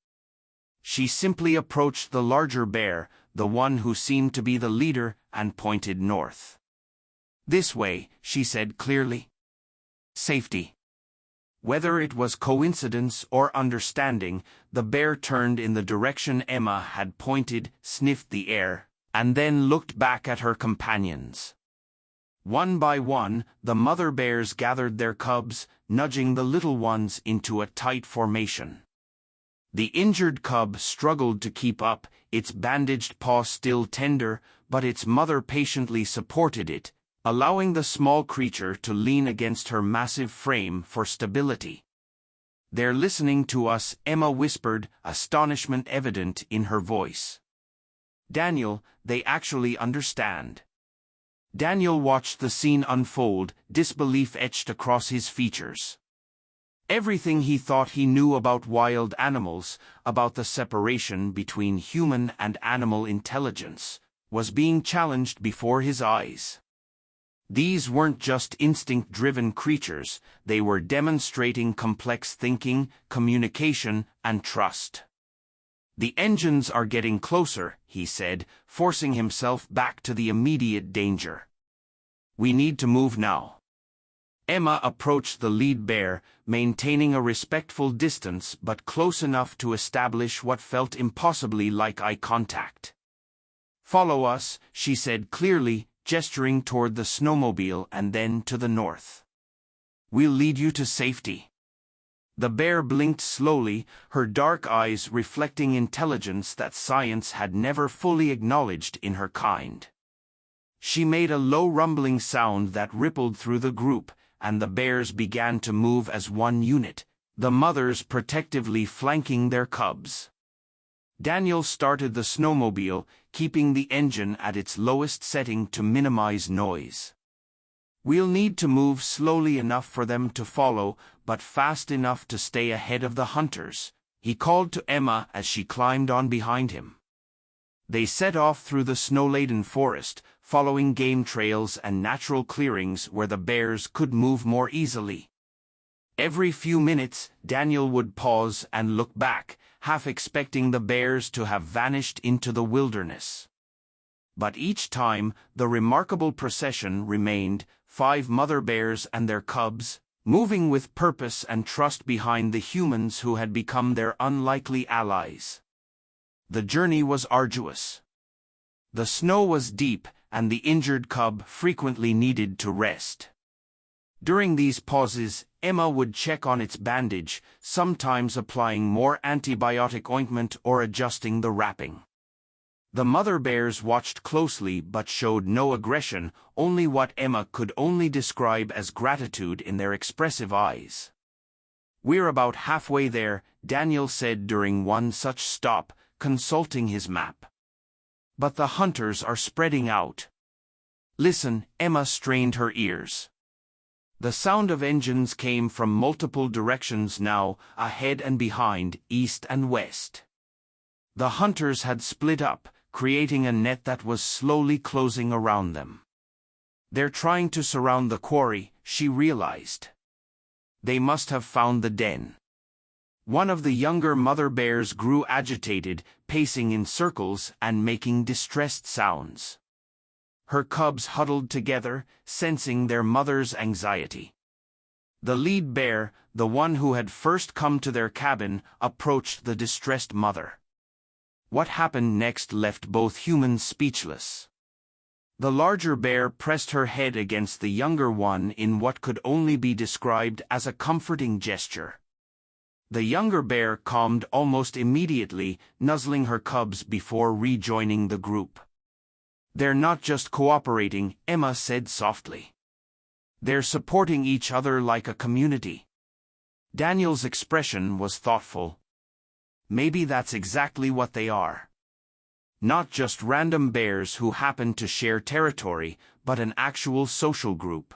She simply approached the larger bear, the one who seemed to be the leader, and pointed north. "This way," she said clearly. "Safety." Whether it was coincidence or understanding, the bear turned in the direction Emma had pointed, sniffed the air, and then looked back at her companions. One by one, the mother bears gathered their cubs, nudging the little ones into a tight formation. The injured cub struggled to keep up, its bandaged paw still tender, but its mother patiently supported it, allowing the small creature to lean against her massive frame for stability. "They're listening to us," Emma whispered, astonishment evident in her voice. "Daniel, they actually understand." Daniel watched the scene unfold, disbelief etched across his features. Everything he thought he knew about wild animals, about the separation between human and animal intelligence, was being challenged before his eyes. These weren't just instinct-driven creatures, they were demonstrating complex thinking, communication, and trust. "The engines are getting closer," he said, forcing himself back to the immediate danger. "We need to move now." Emma approached the lead bear, maintaining a respectful distance but close enough to establish what felt impossibly like eye contact. "Follow us," she said clearly, gesturing toward the snowmobile and then to the north. "We'll lead you to safety." The bear blinked slowly, her dark eyes reflecting intelligence that science had never fully acknowledged in her kind. She made a low rumbling sound that rippled through the group, and the bears began to move as one unit, the mothers protectively flanking their cubs. Daniel started the snowmobile, keeping the engine at its lowest setting to minimize noise. We'll need to move slowly enough for them to follow, but fast enough to stay ahead of the hunters, he called to Emma as she climbed on behind him. They set off through the snow-laden forest, following game trails and natural clearings where the bears could move more easily. Every few minutes, Daniel would pause and look back, half expecting the bears to have vanished into the wilderness. But each time, the remarkable procession remained, 5 mother bears and their cubs, moving with purpose and trust behind the humans who had become their unlikely allies. The journey was arduous. The snow was deep, and the injured cub frequently needed to rest. During these pauses, Emma would check on its bandage, sometimes applying more antibiotic ointment or adjusting the wrapping. The mother bears watched closely but showed no aggression, only what Emma could only describe as gratitude in their expressive eyes. "We're about halfway there," Daniel said during one such stop, consulting his map. "But the hunters are spreading out." "Listen," Emma strained her ears. The sound of engines came from multiple directions now, ahead and behind, east and west. The hunters had split up, creating a net that was slowly closing around them. "They're trying to surround the quarry," she realized. "They must have found the den." One of the younger mother bears grew agitated, pacing in circles and making distressed sounds. Her cubs huddled together, sensing their mother's anxiety. The lead bear, the one who had first come to their cabin, approached the distressed mother. What happened next left both humans speechless. The larger bear pressed her head against the younger one in what could only be described as a comforting gesture. The younger bear calmed almost immediately, nuzzling her cubs before rejoining the group. "They're not just cooperating," Emma said softly. "They're supporting each other like a community." Daniel's expression was thoughtful. "Maybe that's exactly what they are. Not just random bears who happen to share territory, but an actual social group."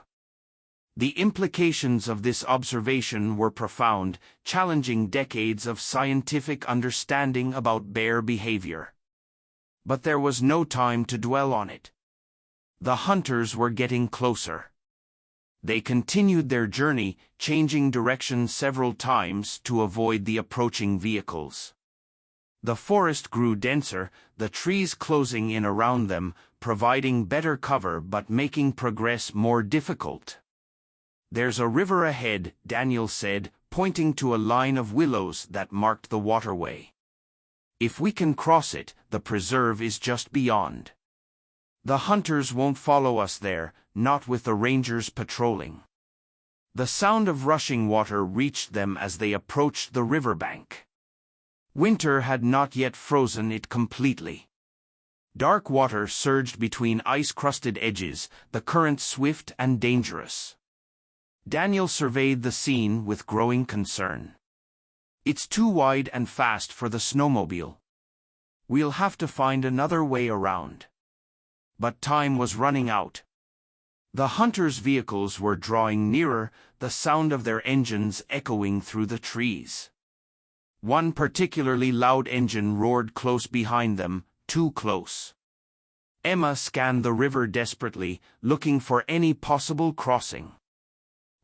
The implications of this observation were profound, challenging decades of scientific understanding about bear behavior. But there was no time to dwell on it. The hunters were getting closer. They continued their journey, changing direction several times to avoid the approaching vehicles. The forest grew denser, the trees closing in around them, providing better cover but making progress more difficult. "There's a river ahead," Daniel said, pointing to a line of willows that marked the waterway. "If we can cross it, the preserve is just beyond. The hunters won't follow us there, not with the rangers patrolling." The sound of rushing water reached them as they approached the riverbank. Winter had not yet frozen it completely. Dark water surged between ice-crusted edges, the current swift and dangerous. Daniel surveyed the scene with growing concern. "It's too wide and fast for the snowmobile. We'll have to find another way around." But time was running out. The hunters' vehicles were drawing nearer, the sound of their engines echoing through the trees. One particularly loud engine roared close behind them, too close. Emma scanned the river desperately, looking for any possible crossing.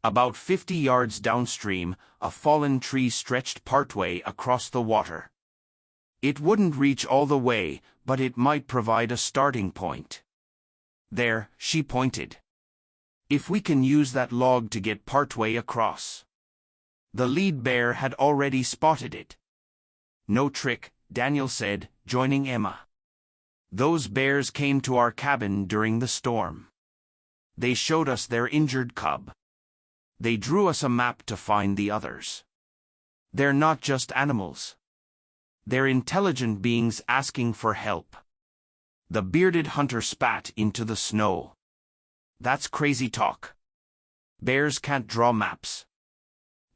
About 50 yards downstream, a fallen tree stretched partway across the water. It wouldn't reach all the way, but it might provide a starting point. "There," she pointed. "If we can use that log to get partway across." The lead bear had already spotted it. "No trick," Daniel said, joining Emma. "Those bears came to our cabin during the storm. They showed us their injured cub. They drew us a map to find the others. They're not just animals. They're intelligent beings asking for help." The bearded hunter spat into the snow. "That's crazy talk. Bears can't draw maps."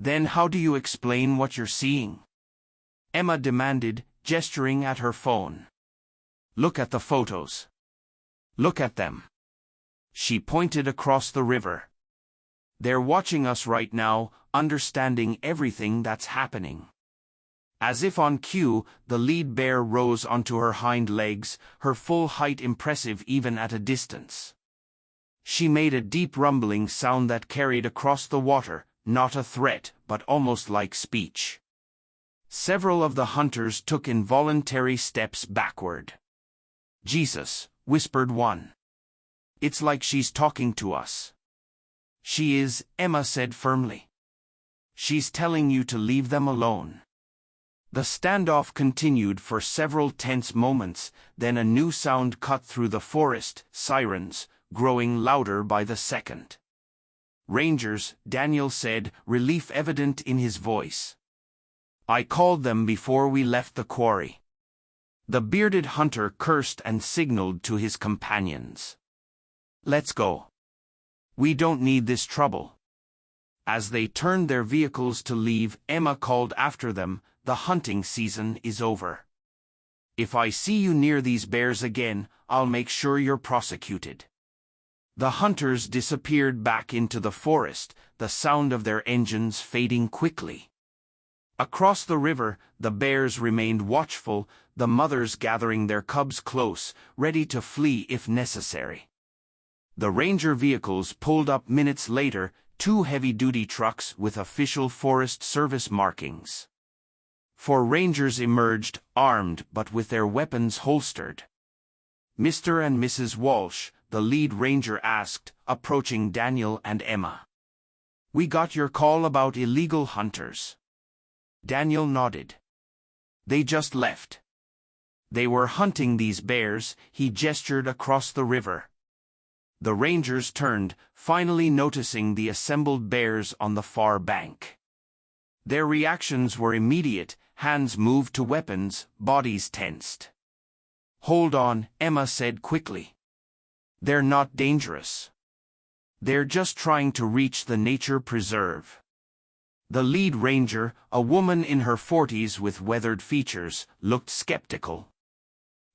"Then how do you explain what you're seeing?" Emma demanded, gesturing at her phone. "Look at the photos. Look at them. She pointed across the river. They're watching us right now, understanding everything that's happening. As if on cue, the lead bear rose onto her hind legs, her full height impressive even at a distance. She made a deep rumbling sound that carried across the water, not a threat, but almost like speech. Several of the hunters took involuntary steps backward. "Jesus," whispered one. "It's like she's talking to us." "She is," Emma said firmly. "She's telling you to leave them alone." The standoff continued for several tense moments, then a new sound cut through the forest, sirens, growing louder by the second. "Rangers," Daniel said, relief evident in his voice. "I called them before we left the quarry." The bearded hunter cursed and signaled to his companions. "Let's go. We don't need this trouble." As they turned their vehicles to leave, Emma called after them, "The hunting season is over. If I see you near these bears again, I'll make sure you're prosecuted." The hunters disappeared back into the forest, the sound of their engines fading quickly. Across the river, the bears remained watchful, the mothers gathering their cubs close, ready to flee if necessary. The ranger vehicles pulled up minutes later, 2 heavy-duty trucks with official Forest Service markings. 4 rangers emerged, armed but with their weapons holstered. "Mr. and Mrs. Walsh," the lead ranger asked, approaching Daniel and Emma. "We got your call about illegal hunters." Daniel nodded. "They just left. They were hunting these bears," he gestured across the river. The rangers turned, finally noticing the assembled bears on the far bank. Their reactions were immediate, hands moved to weapons, bodies tensed. "Hold on," Emma said quickly. "They're not dangerous. They're just trying to reach the nature preserve." The lead ranger, a woman in her 40s with weathered features, looked skeptical.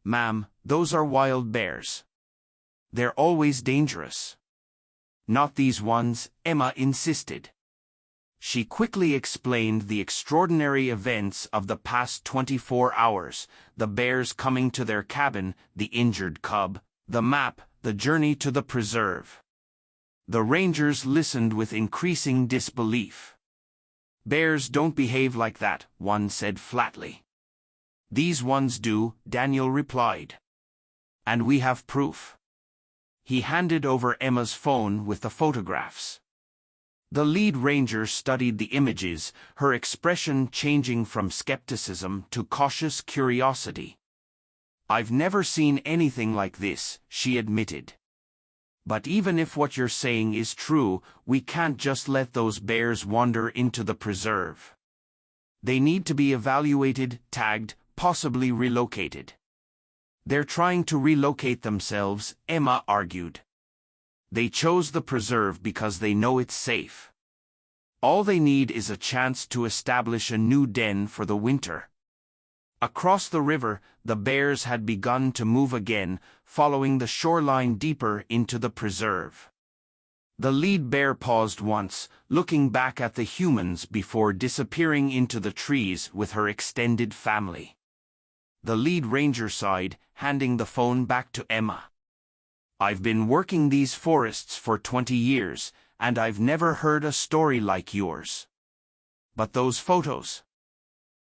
"Ma'am, those are wild bears. They're always dangerous." "Not these ones," Emma insisted. She quickly explained the extraordinary events of the past 24 hours, the bears coming to their cabin, the injured cub, the map, the journey to the preserve. The rangers listened with increasing disbelief. "Bears don't behave like that," one said flatly. "These ones do," Daniel replied. "And we have proof." He handed over Emma's phone with the photographs. The lead ranger studied the images, her expression changing from skepticism to cautious curiosity. "I've never seen anything like this," she admitted. "But even if what you're saying is true, we can't just let those bears wander into the preserve. They need to be evaluated, tagged, possibly relocated." "They're trying to relocate themselves," Emma argued. "They chose the preserve because they know it's safe. All they need is a chance to establish a new den for the winter." Across the river, the bears had begun to move again, following the shoreline deeper into the preserve. The lead bear paused once, looking back at the humans before disappearing into the trees with her extended family. The lead ranger sighed, handing the phone back to Emma. "I've been working these forests for 20 years, and I've never heard a story like yours. But those photos?"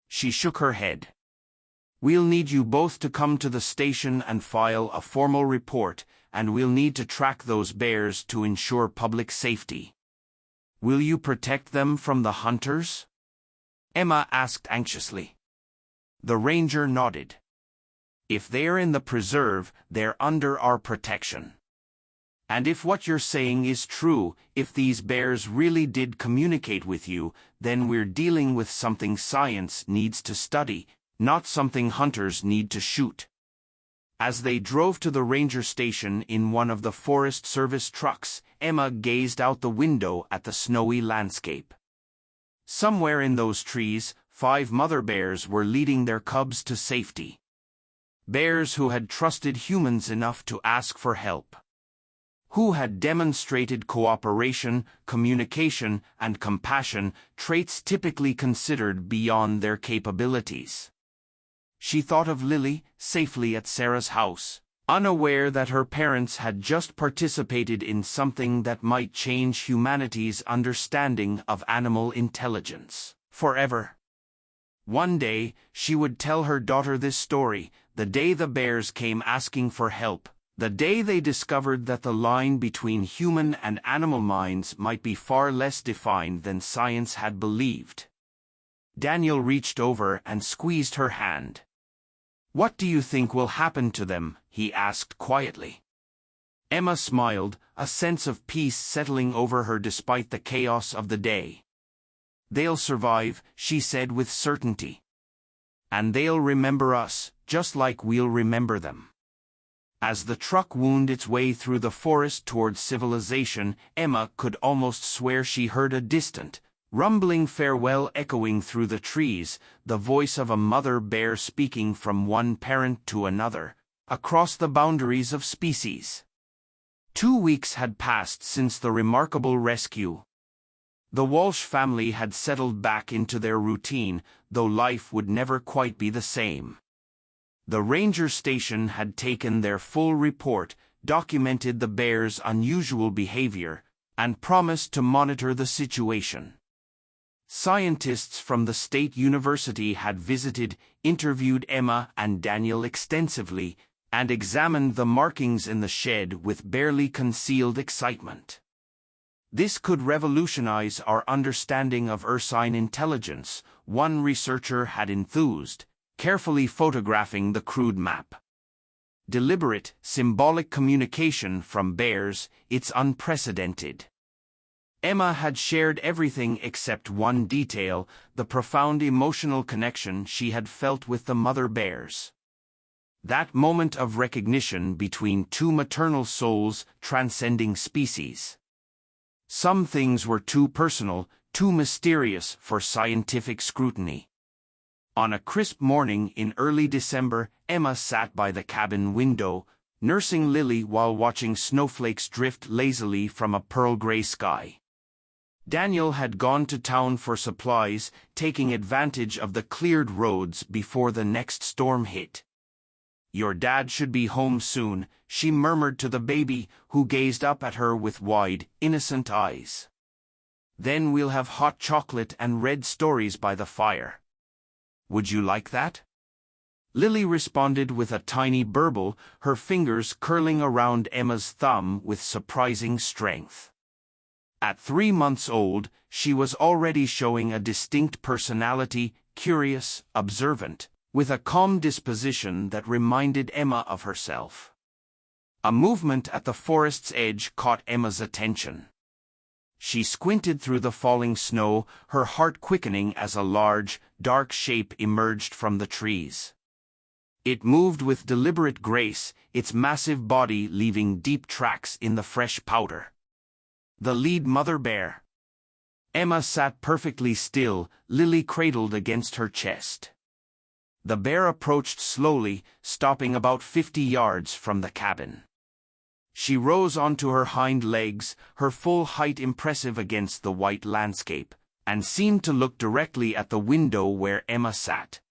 She shook her head. "We'll need you both to come to the station and file a formal report, and we'll need to track those bears to ensure public safety." "Will you protect them from the hunters?" Emma asked anxiously. The ranger nodded. "If they're in the preserve, they're under our protection. And if what you're saying is true, if these bears really did communicate with you, then we're dealing with something science needs to study, not something hunters need to shoot." As they drove to the ranger station in one of the Forest Service trucks, Emma gazed out the window at the snowy landscape. Somewhere in those trees, 5 mother bears were leading their cubs to safety. Bears who had trusted humans enough to ask for help. who had demonstrated cooperation, communication, and compassion, traits typically considered beyond their capabilities. She thought of Lily, safely at Sarah's house, unaware that her parents had just participated in something that might change humanity's understanding of animal intelligence forever. One day, she would tell her daughter this story, the day the bears came asking for help, the day they discovered that the line between human and animal minds might be far less defined than science had believed. Daniel reached over and squeezed her hand. "What do you think will happen to them?" he asked quietly. Emma smiled, a sense of peace settling over her despite the chaos of the day. "They'll survive," she said with certainty. "And they'll remember us, just like we'll remember them." As the truck wound its way through the forest toward civilization, Emma could almost swear she heard a distant, rumbling farewell echoing through the trees, the voice of a mother bear speaking from one parent to another, across the boundaries of species. 2 weeks had passed since the remarkable rescue. The Walsh family had settled back into their routine, though life would never quite be the same. The ranger station had taken their full report, documented the bears' unusual behavior, and promised to monitor the situation. Scientists from the state university had visited, interviewed Emma and Daniel extensively, and examined the markings in the shed with barely concealed excitement. "This could revolutionize our understanding of ursine intelligence," one researcher had enthused, carefully photographing the crude map. "Deliberate, symbolic communication from bears, it's unprecedented." Emma had shared everything except one detail, the profound emotional connection she had felt with the mother bears. That moment of recognition between two maternal souls transcending species. Some things were too personal, too mysterious for scientific scrutiny. On a crisp morning in early December, Emma sat by the cabin window, nursing Lily while watching snowflakes drift lazily from a pearl-gray sky. Daniel had gone to town for supplies, taking advantage of the cleared roads before the next storm hit. "Your dad should be home soon," she murmured to the baby, who gazed up at her with wide, innocent eyes. "Then we'll have hot chocolate and read stories by the fire. Would you like that?" Lily responded with a tiny burble, her fingers curling around Emma's thumb with surprising strength. At 3 months old, she was already showing a distinct personality, curious, observant, with a calm disposition that reminded Emma of herself. A movement at the forest's edge caught Emma's attention. She squinted through the falling snow, her heart quickening as a large, dark shape emerged from the trees. It moved with deliberate grace, its massive body leaving deep tracks in the fresh powder. The lead mother bear. Emma sat perfectly still, Lily cradled against her chest. The bear approached slowly, stopping about 50 yards from the cabin. She rose onto her hind legs, her full height impressive against the white landscape, and seemed to look directly at the window where Emma sat.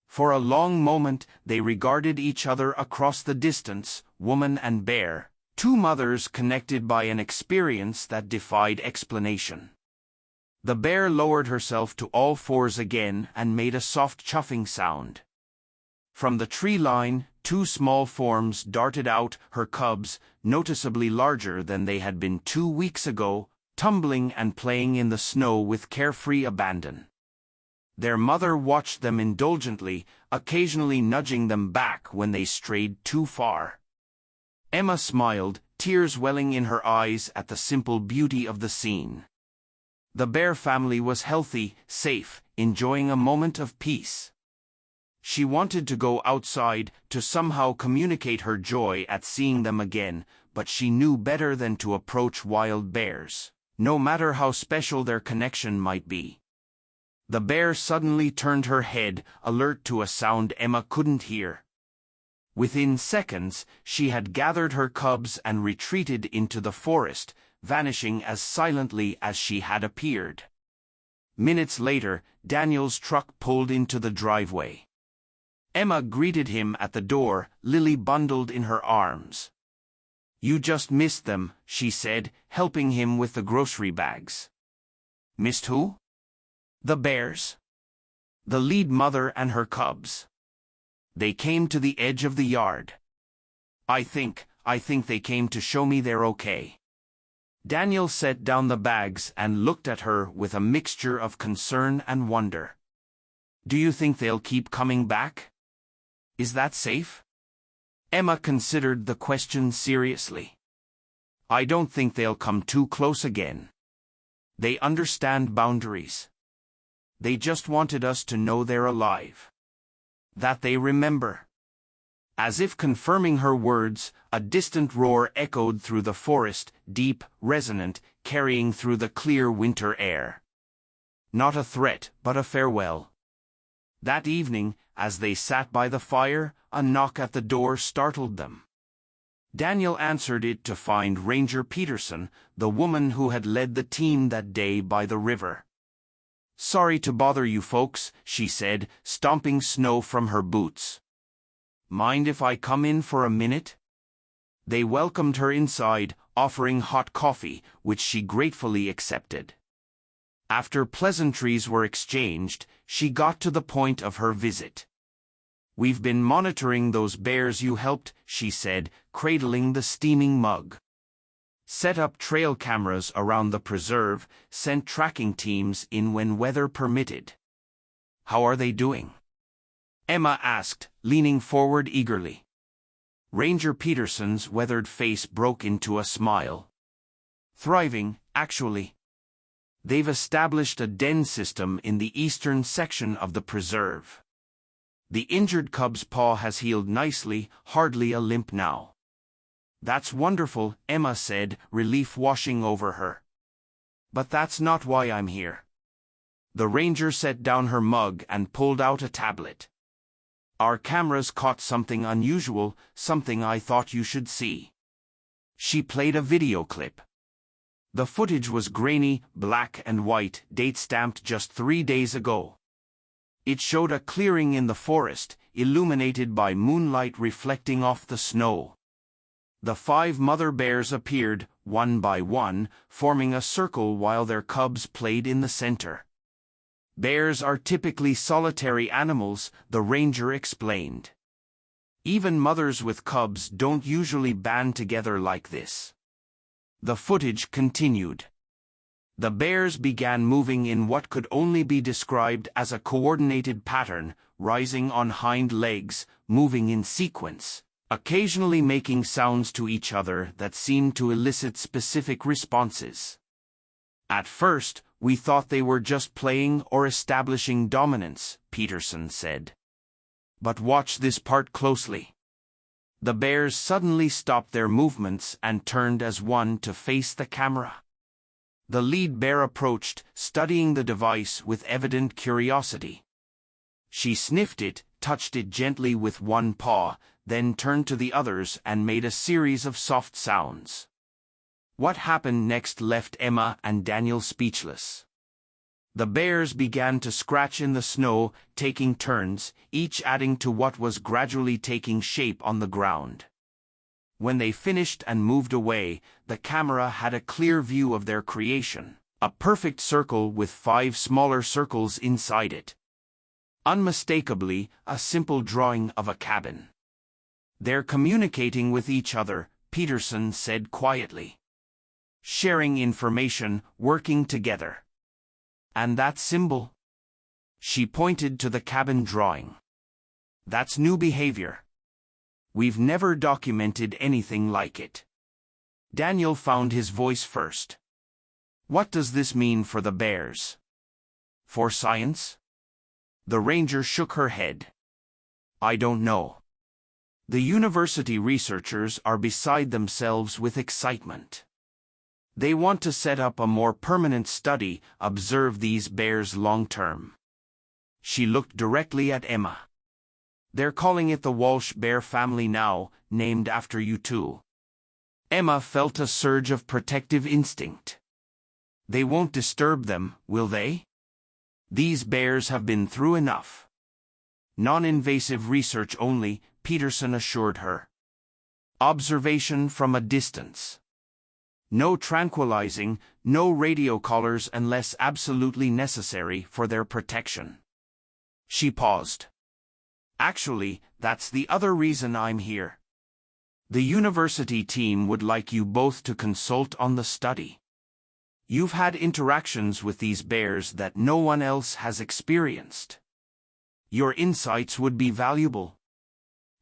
For a long moment they regarded each other across the distance, woman and bear, two mothers connected by an experience that defied explanation. The bear lowered herself to all fours again and made a soft chuffing sound. From the tree line, 2 small forms darted out, her cubs, noticeably larger than they had been 2 weeks ago, tumbling and playing in the snow with carefree abandon. Their mother watched them indulgently, occasionally nudging them back when they strayed too far. Emma smiled, tears welling in her eyes at the simple beauty of the scene. The bear family was healthy, safe, enjoying a moment of peace. She wanted to go outside, to somehow communicate her joy at seeing them again, but she knew better than to approach wild bears, no matter how special their connection might be. The bear suddenly turned her head, alert to a sound Emma couldn't hear. Within seconds, she had gathered her cubs and retreated into the forest, vanishing as silently as she had appeared. Minutes later, Daniel's truck pulled into the driveway. Emma greeted him at the door, Lily bundled in her arms. "You just missed them," she said, helping him with the grocery bags. "Missed who?" "The bears. The lead mother and her cubs. They came to the edge of the yard. I think they came to show me they're okay." Daniel set down the bags and looked at her with a mixture of concern and wonder. "Do you think they'll keep coming back? Is that safe?" Emma considered the question seriously. "I don't think they'll come too close again. They understand boundaries. They just wanted us to know they're alive. That they remember." As if confirming her words, a distant roar echoed through the forest, deep, resonant, carrying through the clear winter air. Not a threat, but a farewell. That evening, as they sat by the fire, a knock at the door startled them. Daniel answered it to find Ranger Peterson, the woman who had led the team that day by the river. "Sorry to bother you folks," she said, stomping snow from her boots. "Mind if I come in for a minute?" They welcomed her inside, offering hot coffee, which she gratefully accepted. After pleasantries were exchanged, she got to the point of her visit. "We've been monitoring those bears you helped," she said, cradling the steaming mug. "Set up trail cameras around the preserve, sent tracking teams in when weather permitted." "How are they doing?" Emma asked, leaning forward eagerly. Ranger Peterson's weathered face broke into a smile. "Thriving, actually. They've established a den system in the eastern section of the preserve. The injured cub's paw has healed nicely, hardly a limp now." "That's wonderful," Emma said, relief washing over her. "But that's not why I'm here." The ranger set down her mug and pulled out a tablet. "Our cameras caught something unusual, something I thought you should see." She played a video clip. The footage was grainy, black and white, date-stamped just 3 days ago. It showed a clearing in the forest, illuminated by moonlight reflecting off the snow. The 5 mother bears appeared, one by one, forming a circle while their cubs played in the center. "Bears are typically solitary animals," the ranger explained. "Even mothers with cubs don't usually band together like this." The footage continued. The bears began moving in what could only be described as a coordinated pattern, rising on hind legs, moving in sequence, occasionally making sounds to each other that seemed to elicit specific responses. "At first, we thought they were just playing or establishing dominance," Peterson said. "But watch this part closely." The bears suddenly stopped their movements and turned as one to face the camera. The lead bear approached, studying the device with evident curiosity. She sniffed it, touched it gently with one paw, then turned to the others and made a series of soft sounds. What happened next left Emma and Daniel speechless. The bears began to scratch in the snow, taking turns, each adding to what was gradually taking shape on the ground. When they finished and moved away, the camera had a clear view of their creation, a perfect circle with 5 smaller circles inside it. Unmistakably, a simple drawing of a cabin. "They're communicating with each other," Peterson said quietly. "Sharing information, working together. And that symbol?" She pointed to the cabin drawing. "That's new behavior. We've never documented anything like it." Daniel found his voice first. "What does this mean for the bears? For science?" The ranger shook her head. "I don't know. The university researchers are beside themselves with excitement. They want to set up a more permanent study, observe these bears long-term." She looked directly at Emma. They're calling it the Walsh bear family now, named after you too. Emma felt a surge of protective instinct. They won't disturb them, will they? These bears have been through enough. Non-invasive research only, Peterson assured her. Observation from a distance. No tranquilizing, no radio collars unless absolutely necessary for their protection. She paused. Actually, that's the other reason I'm here. The university team would like you both to consult on the study. You've had interactions with these bears that no one else has experienced. Your insights would be valuable.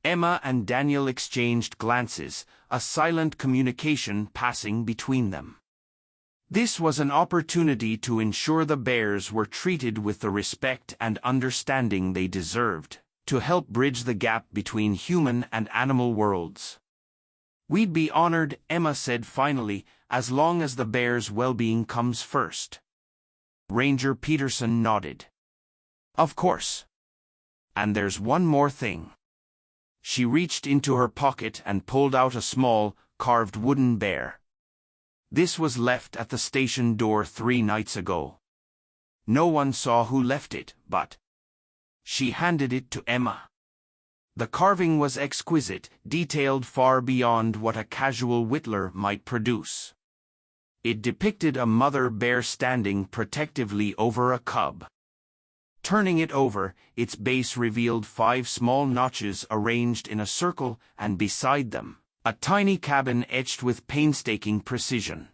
Emma and Daniel exchanged glances, a silent communication passing between them. This was an opportunity to ensure the bears were treated with the respect and understanding they deserved, to help bridge the gap between human and animal worlds. We'd be honored, Emma said finally, as long as the bears' well-being comes first. Ranger Peterson nodded. Of course. And there's one more thing. She reached into her pocket and pulled out a small, carved wooden bear. This was left at the station door 3 nights ago. No one saw who left it, but she handed it to Emma. The carving was exquisite, detailed far beyond what a casual whittler might produce. It depicted a mother bear standing protectively over a cub. Turning it over, its base revealed 5 small notches arranged in a circle, and beside them, a tiny cabin etched with painstaking precision.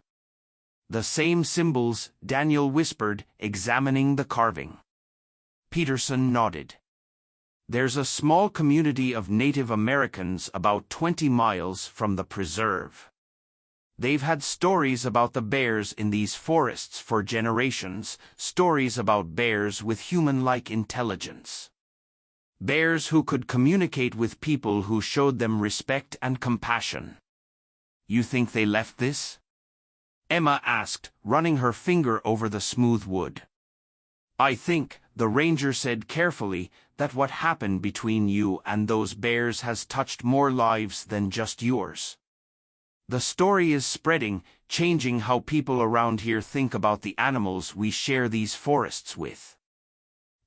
The same symbols, Daniel whispered, examining the carving. Peterson nodded. There's a small community of Native Americans about 20 miles from the preserve. They've had stories about the bears in these forests for generations, stories about bears with human-like intelligence. Bears who could communicate with people who showed them respect and compassion. You think they left this? Emma asked, running her finger over the smooth wood. I think, the ranger said carefully, that what happened between you and those bears has touched more lives than just yours. The story is spreading, changing how people around here think about the animals we share these forests with.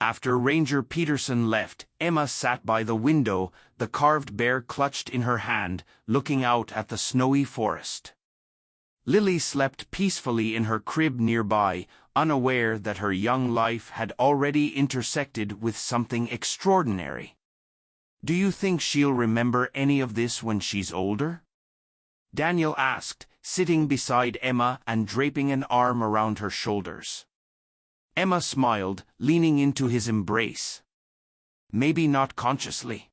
After Ranger Peterson left, Emma sat by the window, the carved bear clutched in her hand, looking out at the snowy forest. Lily slept peacefully in her crib nearby, unaware that her young life had already intersected with something extraordinary. Do you think she'll remember any of this when she's older? Daniel asked, sitting beside Emma and draping an arm around her shoulders. Emma smiled, leaning into his embrace. Maybe not consciously.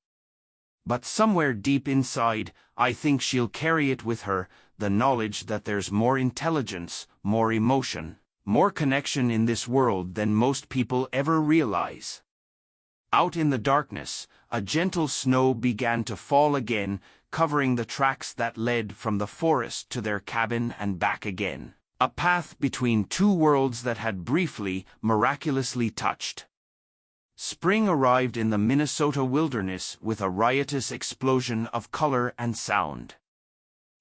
But somewhere deep inside, I think she'll carry it with her, the knowledge that there's more intelligence, more emotion, more connection in this world than most people ever realize. Out in the darkness, a gentle snow began to fall again, covering the tracks that led from the forest to their cabin and back again, a path between 2 worlds that had briefly, miraculously touched. Spring arrived in the Minnesota wilderness with a riotous explosion of color and sound.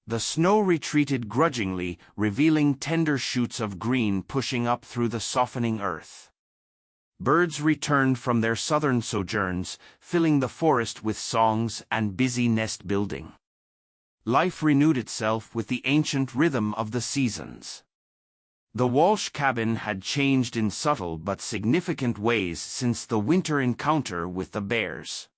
The snow retreated grudgingly, revealing tender shoots of green pushing up through the softening earth. Birds returned from their southern sojourns, filling the forest with songs and busy nest building. Life renewed itself with the ancient rhythm of the seasons. The Walsh cabin had changed in subtle but significant ways since the winter encounter with the bears.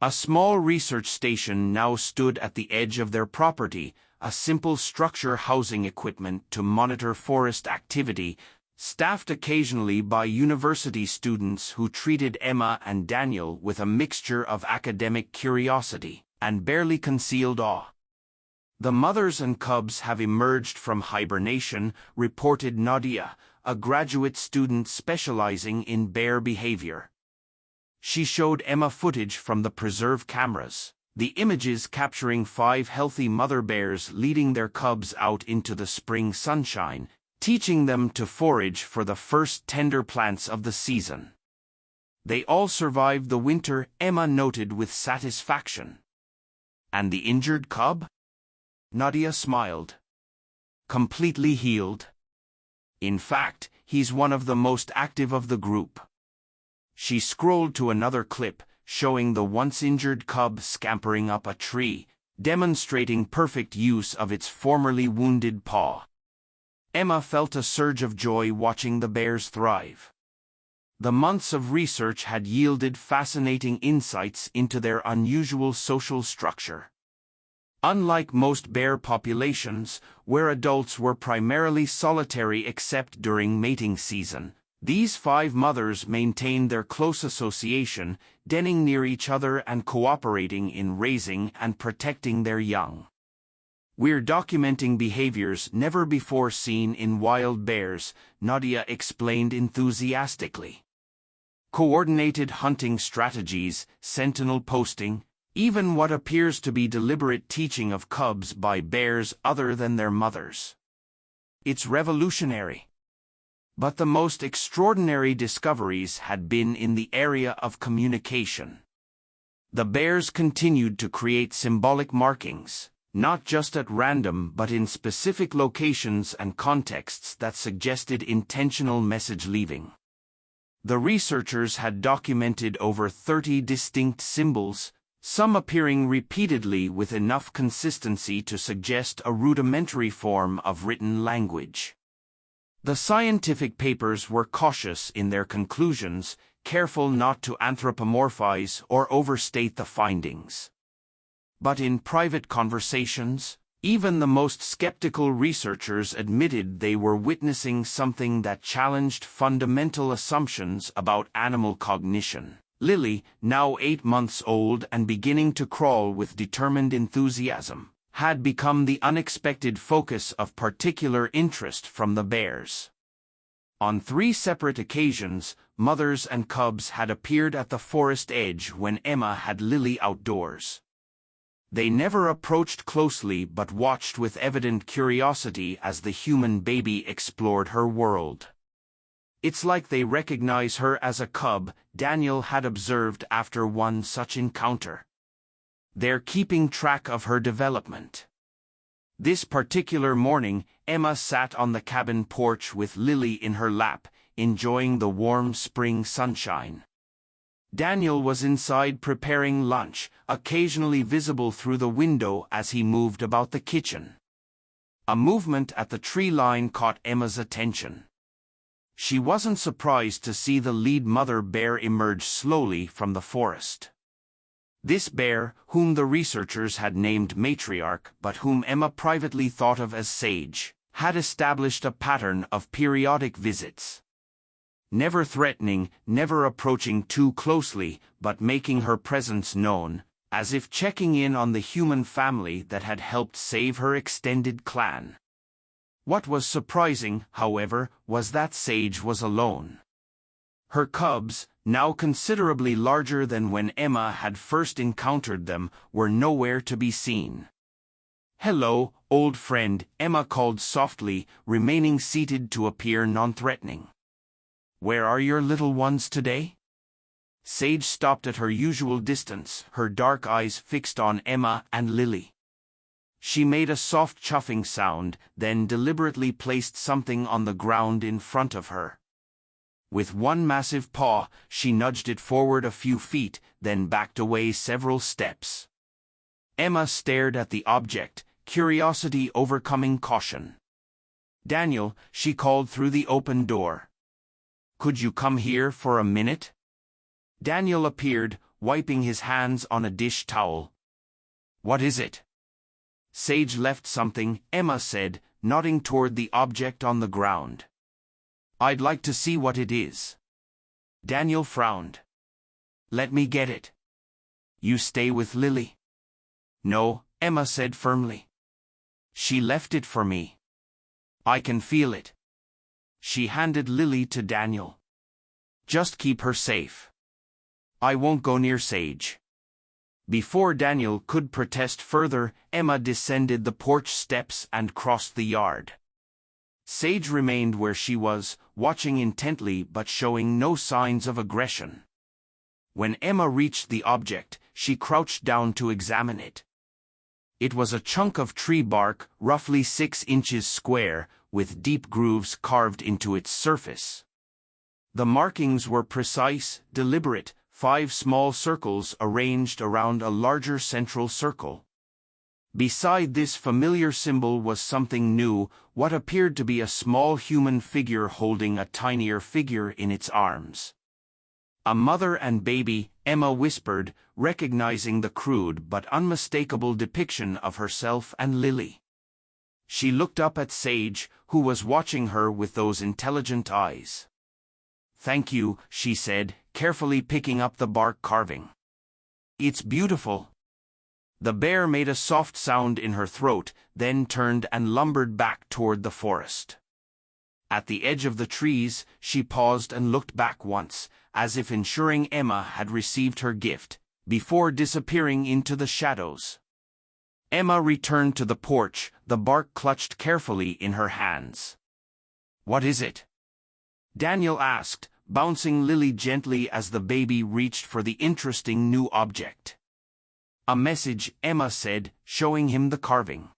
A small research station now stood at the edge of their property, a simple structure housing equipment to monitor forest activity, staffed occasionally by university students who treated Emma and Daniel with a mixture of academic curiosity and barely concealed awe. The mothers and cubs have emerged from hibernation, reported Nadia, a graduate student specializing in bear behavior. She showed Emma footage from the preserve cameras, the images capturing 5 healthy mother bears leading their cubs out into the spring sunshine, teaching them to forage for the first tender plants of the season. They all survived the winter, Emma noted with satisfaction. And the injured cub? Nadia smiled. Completely healed. In fact, he's one of the most active of the group. She scrolled to another clip, showing the once-injured cub scampering up a tree, demonstrating perfect use of its formerly wounded paw. Emma felt a surge of joy watching the bears thrive. The months of research had yielded fascinating insights into their unusual social structure. Unlike most bear populations, where adults were primarily solitary except during mating season, these 5 mothers maintained their close association, denning near each other and cooperating in raising and protecting their young. "We're documenting behaviors never before seen in wild bears," Nadia explained enthusiastically. "Coordinated hunting strategies, sentinel posting, even what appears to be deliberate teaching of cubs by bears other than their mothers. It's revolutionary." But the most extraordinary discoveries had been in the area of communication. The bears continued to create symbolic markings, not just at random but in specific locations and contexts that suggested intentional message leaving. The researchers had documented over 30 distinct symbols, some appearing repeatedly with enough consistency to suggest a rudimentary form of written language. The scientific papers were cautious in their conclusions, careful not to anthropomorphize or overstate the findings. But in private conversations, even the most skeptical researchers admitted they were witnessing something that challenged fundamental assumptions about animal cognition. Lily, now 8 months old and beginning to crawl with determined enthusiasm, had become the unexpected focus of particular interest from the bears. On 3 separate occasions, mothers and cubs had appeared at the forest edge when Emma had Lily outdoors. They never approached closely but watched with evident curiosity as the human baby explored her world. "It's like they recognize her as a cub," Daniel had observed after one such encounter. "They're keeping track of her development." This particular morning, Emma sat on the cabin porch with Lily in her lap, enjoying the warm spring sunshine. Daniel was inside preparing lunch, occasionally visible through the window as he moved about the kitchen. A movement at the tree line caught Emma's attention. She wasn't surprised to see the lead mother bear emerge slowly from the forest. This bear, whom the researchers had named Matriarch but whom Emma privately thought of as Sage, had established a pattern of periodic visits. Never threatening, never approaching too closely, but making her presence known, as if checking in on the human family that had helped save her extended clan. What was surprising, however, was that Sage was alone. Her cubs, now considerably larger than when Emma had first encountered them, were nowhere to be seen. "Hello, old friend," Emma called softly, remaining seated to appear non-threatening. "Where are your little ones today?" Sage stopped at her usual distance, her dark eyes fixed on Emma and Lily. She made a soft chuffing sound, then deliberately placed something on the ground in front of her. With one massive paw, she nudged it forward a few feet, then backed away several steps. Emma stared at the object, curiosity overcoming caution. "Daniel," she called through the open door. "Could you come here for a minute?" Daniel appeared, wiping his hands on a dish towel. "What is it?" "Sage left something," Emma said, nodding toward the object on the ground. "I'd like to see what it is." Daniel frowned. "Let me get it." "You stay with Lily?" "No," Emma said firmly. "She left it for me. I can feel it." She handed Lily to Daniel. "Just keep her safe. I won't go near Sage." Before Daniel could protest further, Emma descended the porch steps and crossed the yard. Sage remained where she was, watching intently but showing no signs of aggression. When Emma reached the object, she crouched down to examine it. It was a chunk of tree bark, roughly 6 inches square, with deep grooves carved into its surface. The markings were precise, deliberate, 5 small circles arranged around a larger central circle. Beside this familiar symbol was something new, what appeared to be a small human figure holding a tinier figure in its arms. A mother and baby, Emma whispered, recognizing the crude but unmistakable depiction of herself and Lily. She looked up at Sage, who was watching her with those intelligent eyes. "Thank you," she said, carefully picking up the bark carving. "It's beautiful." The bear made a soft sound in her throat, then turned and lumbered back toward the forest. At the edge of the trees, she paused and looked back once, as if ensuring Emma had received her gift, before disappearing into the shadows. Emma returned to the porch, the bark clutched carefully in her hands. "What is it?" Daniel asked, bouncing Lily gently as the baby reached for the interesting new object. "A message," Emma said, showing him the carving.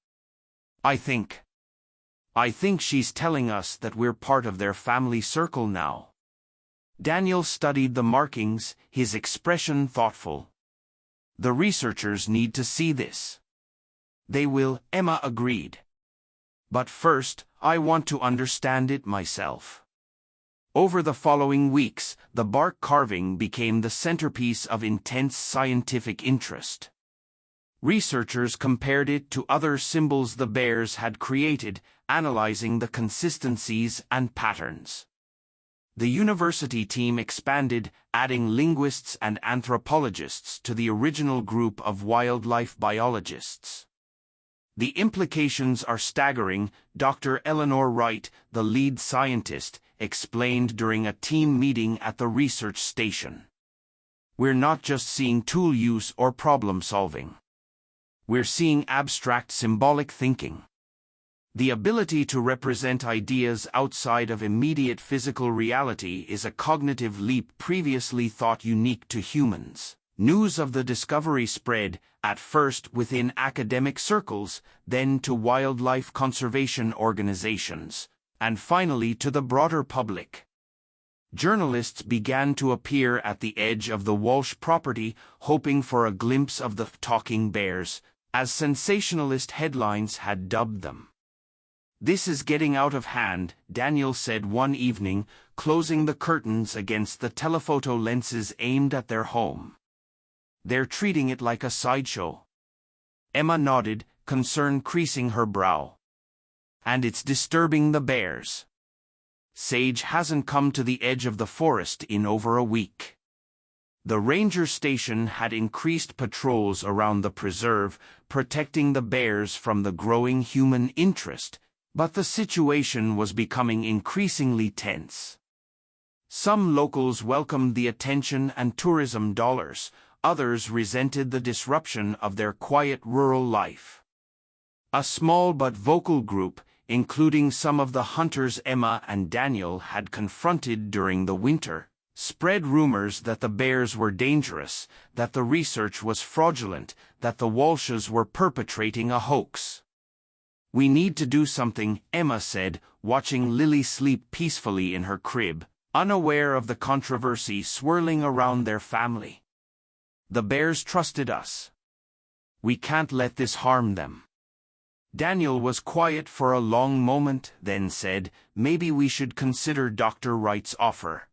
I think she's telling us that we're part of their family circle now." Daniel studied the markings, his expression thoughtful. "The researchers need to see this." "They will," Emma agreed. "But first, I want to understand it myself." Over the following weeks, the bark carving became the centerpiece of intense scientific interest. Researchers compared it to other symbols the bears had created, analyzing the consistencies and patterns. The university team expanded, adding linguists and anthropologists to the original group of wildlife biologists. "The implications are staggering," Dr. Eleanor Wright, the lead scientist, explained during a team meeting at the research station. "We're not just seeing tool use or problem solving. We're seeing abstract symbolic thinking. The ability to represent ideas outside of immediate physical reality is a cognitive leap previously thought unique to humans." News of the discovery spread, at first within academic circles, then to wildlife conservation organizations, and finally to the broader public. Journalists began to appear at the edge of the Walsh property, hoping for a glimpse of the talking bears, as sensationalist headlines had dubbed them. "This is getting out of hand," Daniel said one evening, closing the curtains against the telephoto lenses aimed at their home. "They're treating it like a sideshow." Emma nodded, concern creasing her brow. "And it's disturbing the bears. Sage hasn't come to the edge of the forest in over a week." The ranger station had increased patrols around the preserve, protecting the bears from the growing human interest, but the situation was becoming increasingly tense. Some locals welcomed the attention and tourism dollars, others resented the disruption of their quiet rural life. A small but vocal group, including some of the hunters Emma and Daniel had confronted during the winter, spread rumors that the bears were dangerous, that the research was fraudulent, that the Walshes were perpetrating a hoax. "We need to do something," Emma said, watching Lily sleep peacefully in her crib, unaware of the controversy swirling around their family. "The bears trusted us. We can't let this harm them." Daniel was quiet for a long moment, then said, "Maybe we should consider Dr. Wright's offer."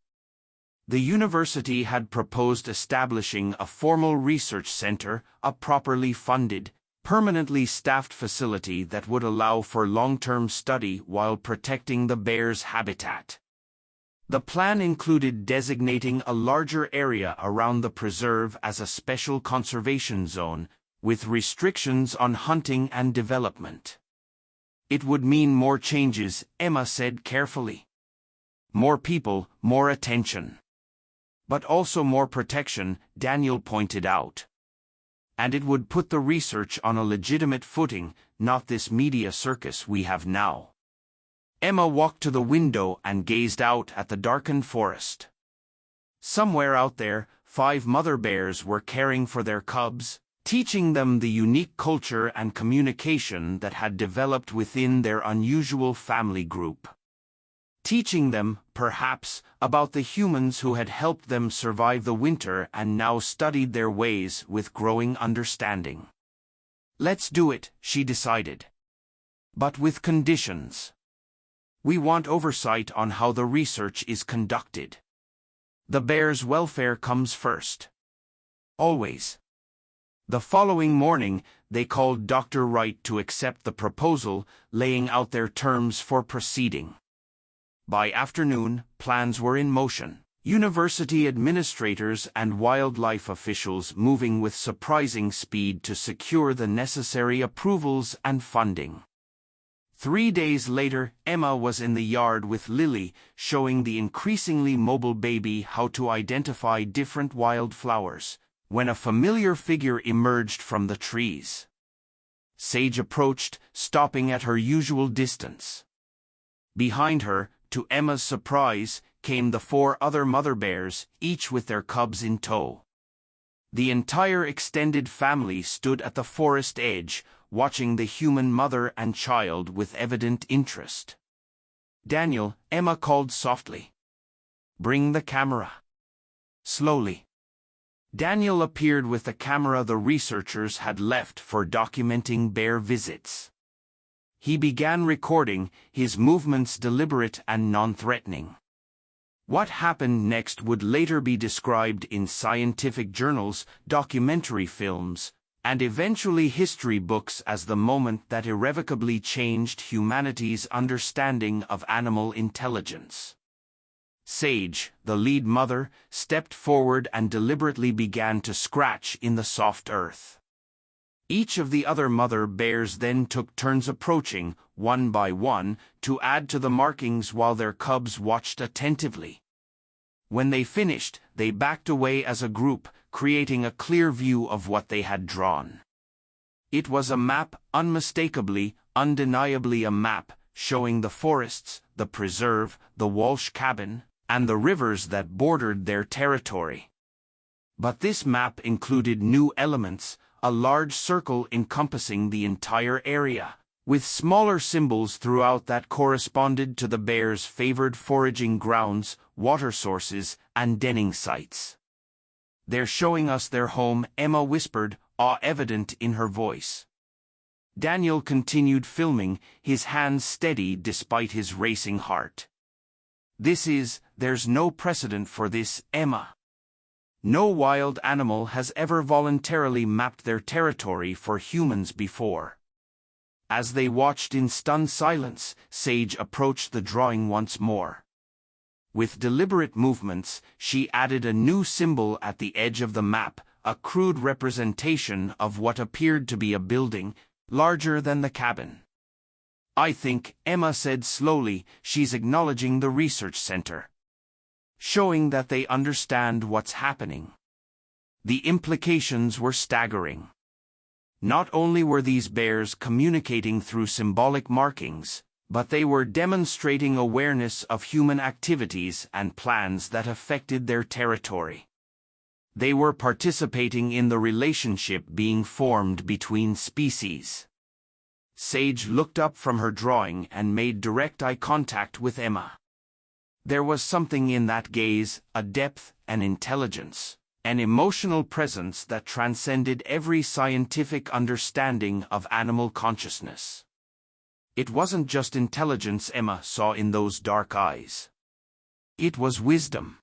The university had proposed establishing a formal research center, a properly funded, permanently staffed facility that would allow for long-term study while protecting the bears' habitat. The plan included designating a larger area around the preserve as a special conservation zone, with restrictions on hunting and development. "It would mean more changes," Emma said carefully. "More people, more attention. But also more protection," Daniel pointed out. "And it would put the research on a legitimate footing, not this media circus we have now." Emma walked to the window and gazed out at the darkened forest. Somewhere out there, 5 mother bears were caring for their cubs, teaching them the unique culture and communication that had developed within their unusual family group. Teaching them, perhaps, about the humans who had helped them survive the winter and now studied their ways with growing understanding. Let's do it, she decided. But with conditions. We want oversight on how the research is conducted. The bears' welfare comes first. Always. The following morning, they called Dr. Wright to accept the proposal, laying out their terms for proceeding. By afternoon, plans were in motion. University administrators and wildlife officials moving with surprising speed to secure the necessary approvals and funding. 3 days later, Emma was in the yard with Lily, showing the increasingly mobile baby how to identify different wildflowers, when a familiar figure emerged from the trees. Sage approached, stopping at her usual distance. Behind her, to Emma's surprise, came the 4 other mother bears, each with their cubs in tow. The entire extended family stood at the forest edge, watching the human mother and child with evident interest. "Daniel," Emma called softly. "Bring the camera." Slowly. Daniel appeared with the camera the researchers had left for documenting bear visits. He began recording, his movements deliberate and non-threatening. What happened next would later be described in scientific journals, documentary films, and eventually history books as the moment that irrevocably changed humanity's understanding of animal intelligence. Sage, the lead mother, stepped forward and deliberately began to scratch in the soft earth. Each of the other mother bears then took turns approaching, one by one, to add to the markings while their cubs watched attentively. When they finished, they backed away as a group, creating a clear view of what they had drawn. It was a map, unmistakably, undeniably a map, showing the forests, the preserve, the Walsh cabin, and the rivers that bordered their territory. But this map included new elements, a large circle encompassing the entire area, with smaller symbols throughout that corresponded to the bears' favored foraging grounds, water sources, and denning sites. "They're showing us their home," Emma whispered, awe evident in her voice. Daniel continued filming, his hands steady despite his racing heart. "There's no precedent for this, Emma. No wild animal has ever voluntarily mapped their territory for humans before." As they watched in stunned silence, Sage approached the drawing once more. With deliberate movements, she added a new symbol at the edge of the map, a crude representation of what appeared to be a building, larger than the cabin. "I think," Emma said slowly, "she's acknowledging the research center. Showing that they understand what's happening." The implications were staggering. Not only were these bears communicating through symbolic markings, but they were demonstrating awareness of human activities and plans that affected their territory. They were participating in the relationship being formed between species. Sage looked up from her drawing and made direct eye contact with Emma. There was something in that gaze, a depth, an intelligence, an emotional presence that transcended every scientific understanding of animal consciousness. It wasn't just intelligence Emma saw in those dark eyes. It was wisdom.